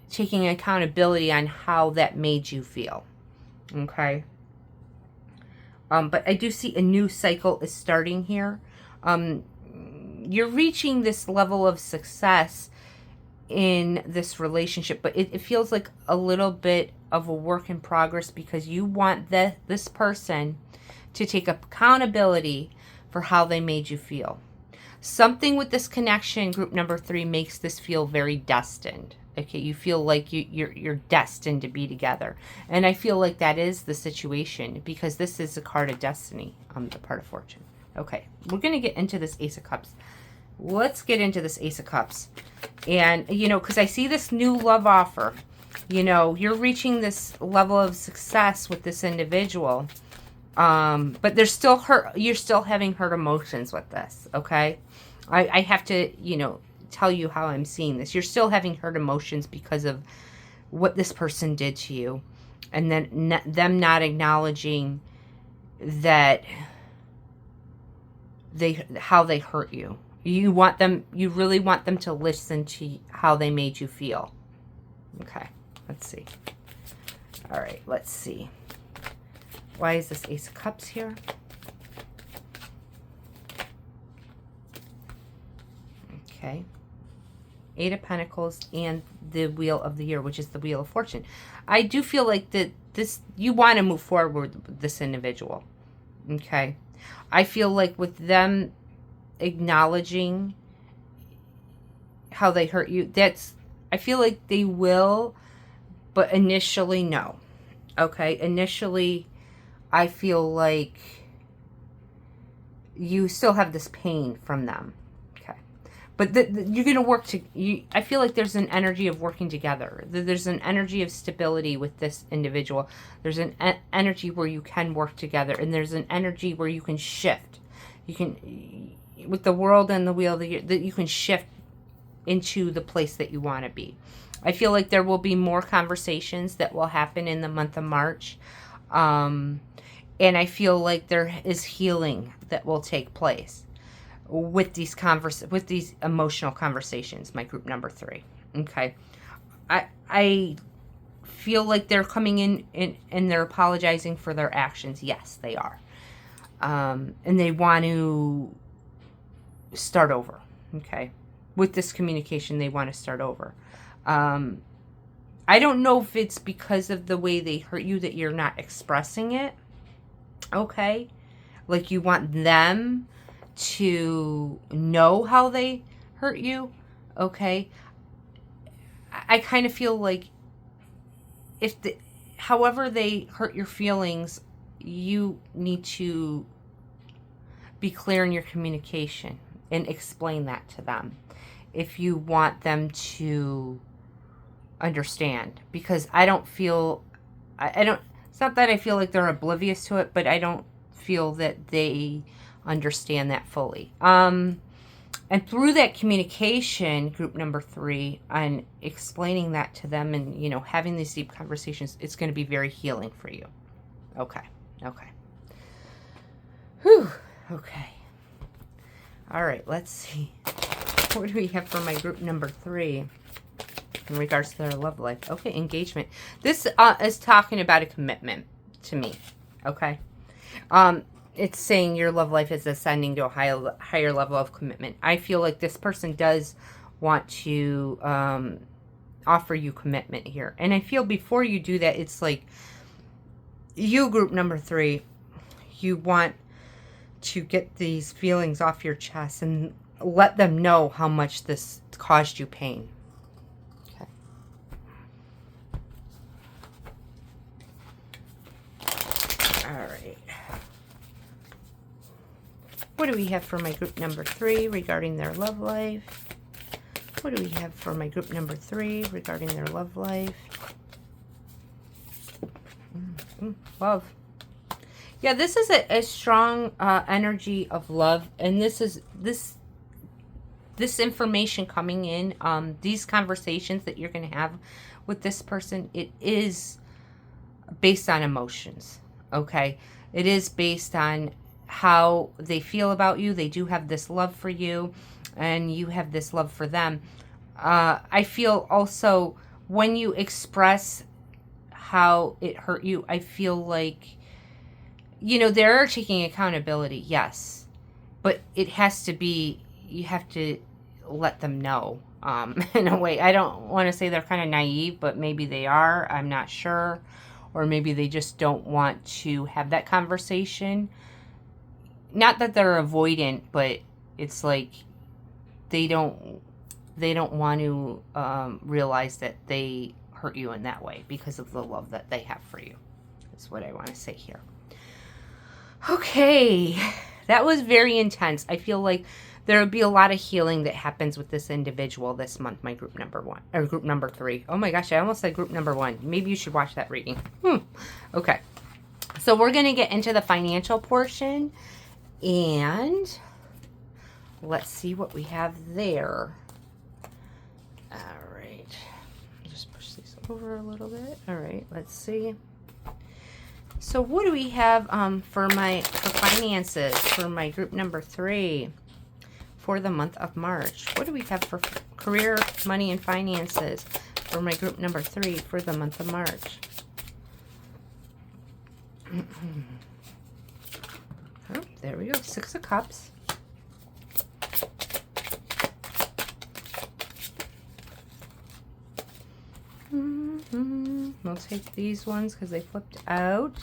taking accountability on how that made you feel. Okay? But I do see a new cycle is starting here. You're reaching this level of success in this relationship, but it feels like a little bit of a work in progress because you want this person to take accountability for how they made you feel. Something with this connection, group number 3, makes this feel very destined. Okay, you feel like you're destined to be together. And I feel like that is the situation because this is a card of destiny, the part of fortune. Okay, we're going to get into this Ace of Cups. Let's get into this Ace of Cups. And, you know, because I see this new love offer. You know, you're reaching this level of success with this individual. But there's still hurt. You're still having hurt emotions with this, okay? I have to, you know, tell you how I'm seeing this. You're still having hurt emotions because of what this person did to you. And then them not acknowledging that how they hurt you. You really want them to listen to how they made you feel. Okay, let's see. All right, let's see. Why is this Ace of Cups here? Okay. 8 of Pentacles and the Wheel of the Year, which is the Wheel of Fortune. I do feel like that you want to move forward with this individual. Okay. I feel like with them acknowledging how they hurt you, I feel like they will, but initially no. Okay, initially I feel like you still have this pain from them. Okay, but you're going to work I feel like there's an energy of working together. There's an energy of stability with this individual. There's an energy where you can work together, and there's an energy where you can shift. You can, with the World and the Wheel of the Year, that you can shift into the place that you want to be. I feel like there will be more conversations that will happen in the month of March. And I feel like there is healing that will take place with these emotional conversations, my group number 3. Okay. I feel like they're coming in and they're apologizing for their actions. Yes, they are. And they want to start over. Okay. With this communication, they want to start over. I don't know if it's because of the way they hurt you that you're not expressing it. Okay? Like you want them to know how they hurt you. Okay? I kind of feel like however they hurt your feelings, you need to be clear in your communication and explain that to them if you want them to understand. Because I don't feel, I don't, it's not that I feel like they're oblivious to it, but I don't feel that they understand that fully. And through that communication, group number 3, and explaining that to them and, you know, having these deep conversations, it's going to be very healing for you. Okay. Okay. Whew. Okay. All right. Let's see. What do we have for my group number 3 in regards to their love life? Okay. Engagement. This is talking about a commitment to me. Okay. It's saying your love life is ascending to a higher level of commitment. I feel like this person does want to offer you commitment here. And I feel before you do that, it's like you, group number 3, you want to get these feelings off your chest and let them know how much this caused you pain. Okay. All right. What do we have for my group number 3 regarding their love life? What do we have for my group number 3 regarding their love life? Love. Yeah, this is a strong energy of love, and this is this information coming in, these conversations that you're going to have with this person, it is based on emotions. Okay, it is based on how they feel about you. They do have this love for you, and you have this love for them. I feel also when you express how it hurt you, I feel like, you know, they're taking accountability, yes, but it has to be, you have to let them know, in a way. I don't want to say they're kind of naive, but maybe they are, I'm not sure, or maybe they just don't want to have that conversation. Not that they're avoidant, but it's like they don't want to realize that they hurt you in that way because of the love that they have for you. That's what I want to say here. Okay, that was very intense. I feel like there would be a lot of healing that happens with this individual this month, my group number 1, or group number 3. Oh my gosh, I almost said group number 1. Maybe you should watch that reading. Okay, so we're going to get into the financial portion, and let's see what we have there. All right, just push these over a little bit. All right, let's see. So what do we have for finances for my group number 3 for the month of March? What do we have for career, money, and finances for my group number 3 for the month of March? Oh, there we go. 6 of Cups. We'll take these ones because they flipped out.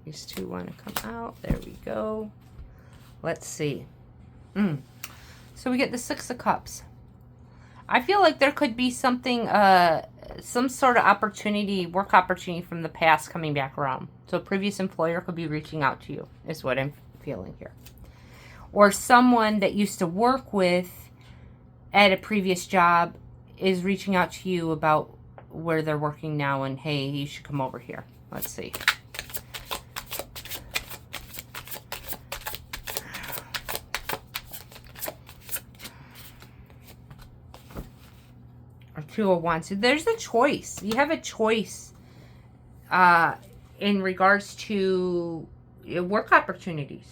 These 2 want to come out. There we go. Let's see. So we get the 6 of Cups. I feel like there could be something, some sort of opportunity, work opportunity from the past coming back around. So a previous employer could be reaching out to you, is what I'm feeling here. Or someone that used to work with at a previous job is reaching out to you about where they're working now and, hey, you should come over here. Let's see. Or 2 of Wands. So there's a choice. You have a choice in regards to work opportunities.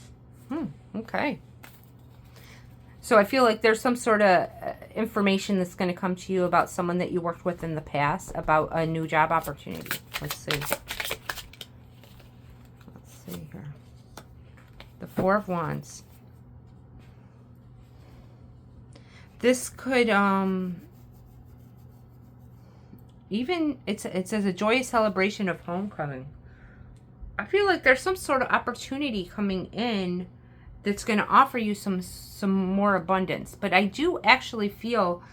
Okay. So I feel like there's some sort of information that's going to come to you about someone that you worked with in the past about a new job opportunity. Let's see. Let's see here. The 4 of Wands. This could, even, it says a joyous celebration of homecoming. I feel like there's some sort of opportunity coming in that's going to offer you some more abundance. But I do actually feel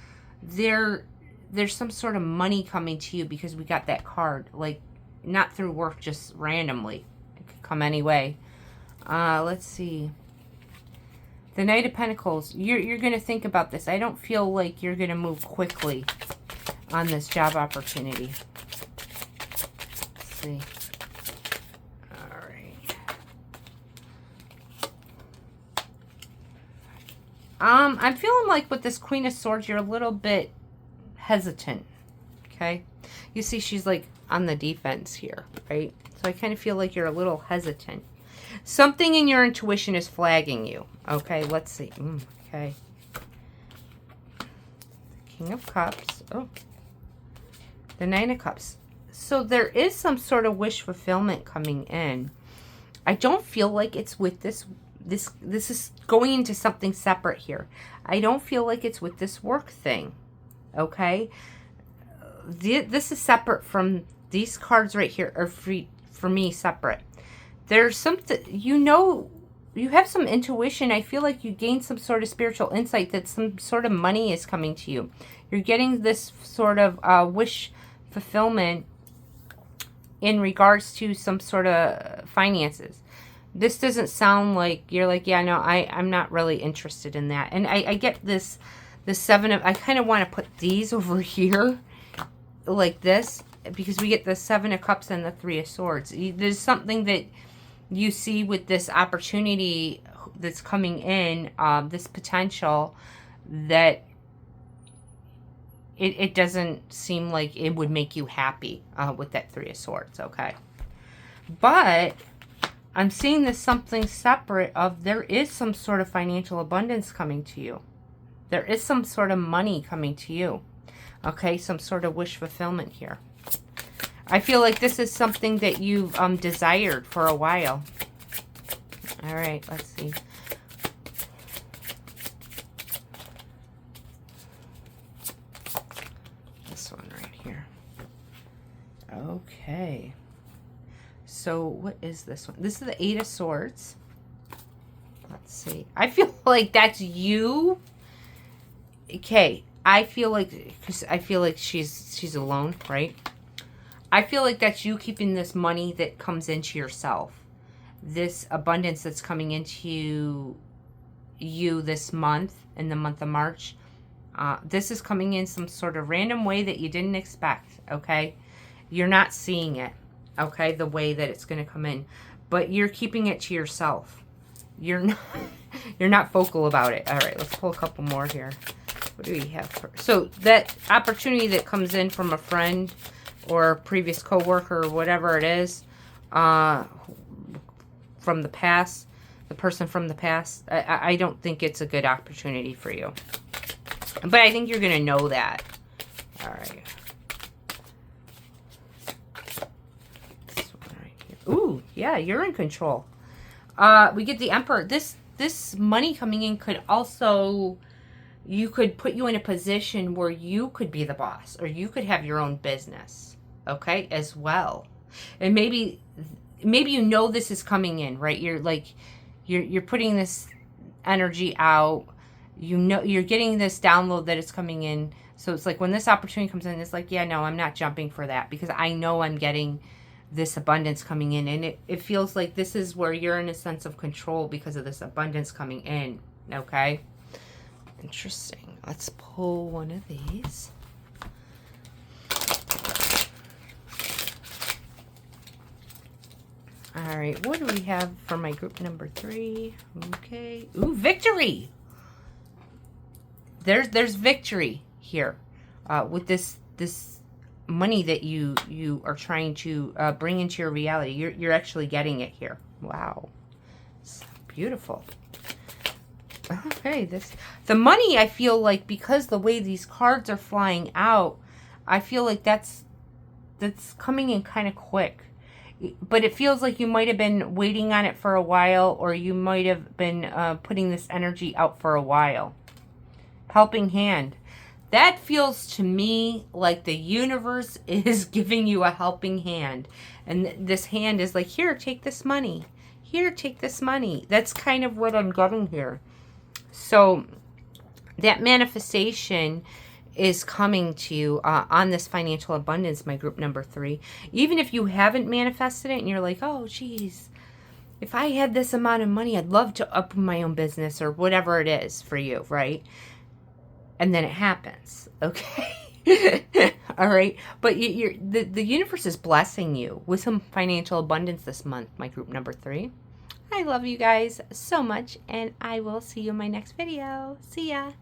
there's some sort of money coming to you because we got that card. Like, not through work, just randomly. It could come any way. Let's see. The Knight of Pentacles. You're going to think about this. I don't feel like you're going to move quickly on this job opportunity. Let's see. All right. I'm feeling like with this Queen of Swords, you're a little bit hesitant. Okay? You see she's like on the defense here, right? So I kind of feel like you're a little hesitant. Something in your intuition is flagging you. Okay, let's see. Okay. King of Cups. Oh. The Nine of Cups. So there is some sort of wish fulfillment coming in. I don't feel like it's with this is going into something separate here. I don't feel like it's with this work thing. Okay? This is separate from these cards right here, are for me separate. There's something, you have some intuition. I feel like you gain some sort of spiritual insight that some sort of money is coming to you. You're getting this sort of wish fulfillment in regards to some sort of finances. This doesn't sound like you're like, yeah, no, I'm not really interested in that. And I get this, the Seven of, I kind of want to put these over here like this, because we get the Seven of Cups and the Three of Swords. There's something that you see with this opportunity that's coming in, this potential, that it doesn't seem like it would make you happy with that Three of Swords, okay? But I'm seeing this something separate of there is some sort of financial abundance coming to you. There is some sort of money coming to you, okay? Some sort of wish fulfillment here. I feel like this is something that you've desired for a while. All right, let's see. This one right here. Okay. So what is this one? This is the Eight of Swords. Let's see. I feel like that's you. Okay. I feel like, because I feel like she's alone, right? I feel like that's you keeping this money that comes into yourself. This abundance that's coming into you this month, in the month of March. This is coming in some sort of random way that you didn't expect, okay? You're not seeing it, okay, the way that it's going to come in. But you're keeping it to yourself. You're not vocal about it. All right, let's pull a couple more here. What do we have for? So that opportunity that comes in from a friend or a previous coworker or whatever it is, from the past, the person from the past, I don't think it's a good opportunity for you. But I think you're going to know that. All right. This one right here. Ooh, yeah, you're in control. We get the Emperor. This money coming in could also, you could put you in a position where you could be the boss, or you could have your own business, okay, as well. And maybe you know this is coming in, right? You're like, you're putting this energy out. You know, you're getting this download that it's coming in. So it's like when this opportunity comes in, it's like, yeah, no, I'm not jumping for that because I know I'm getting this abundance coming in. And it feels like this is where you're in a sense of control because of this abundance coming in. Okay. Interesting. Let's pull one of these. All right. What do we have for my group number 3? Okay. Ooh, victory. There's victory here with this money that you are trying to bring into your reality. You're actually getting it here. Wow, so beautiful. Okay, the money, I feel like, because the way these cards are flying out, I feel like that's coming in kind of quick. But it feels like you might have been waiting on it for a while, or you might have been putting this energy out for a while. helping hand. That feels to me like the universe is giving you a helping hand. And this hand is like, here, take this money. Here, take this money. That's kind of what I'm getting here. So that manifestation is coming to you on this financial abundance, my group number 3. Even if you haven't manifested it and you're like, oh, geez, if I had this amount of money, I'd love to open my own business or whatever it is for you, right? And then it happens, okay? All right? But the universe is blessing you with some financial abundance this month, my group number 3. I love you guys so much, and I will see you in my next video. See ya.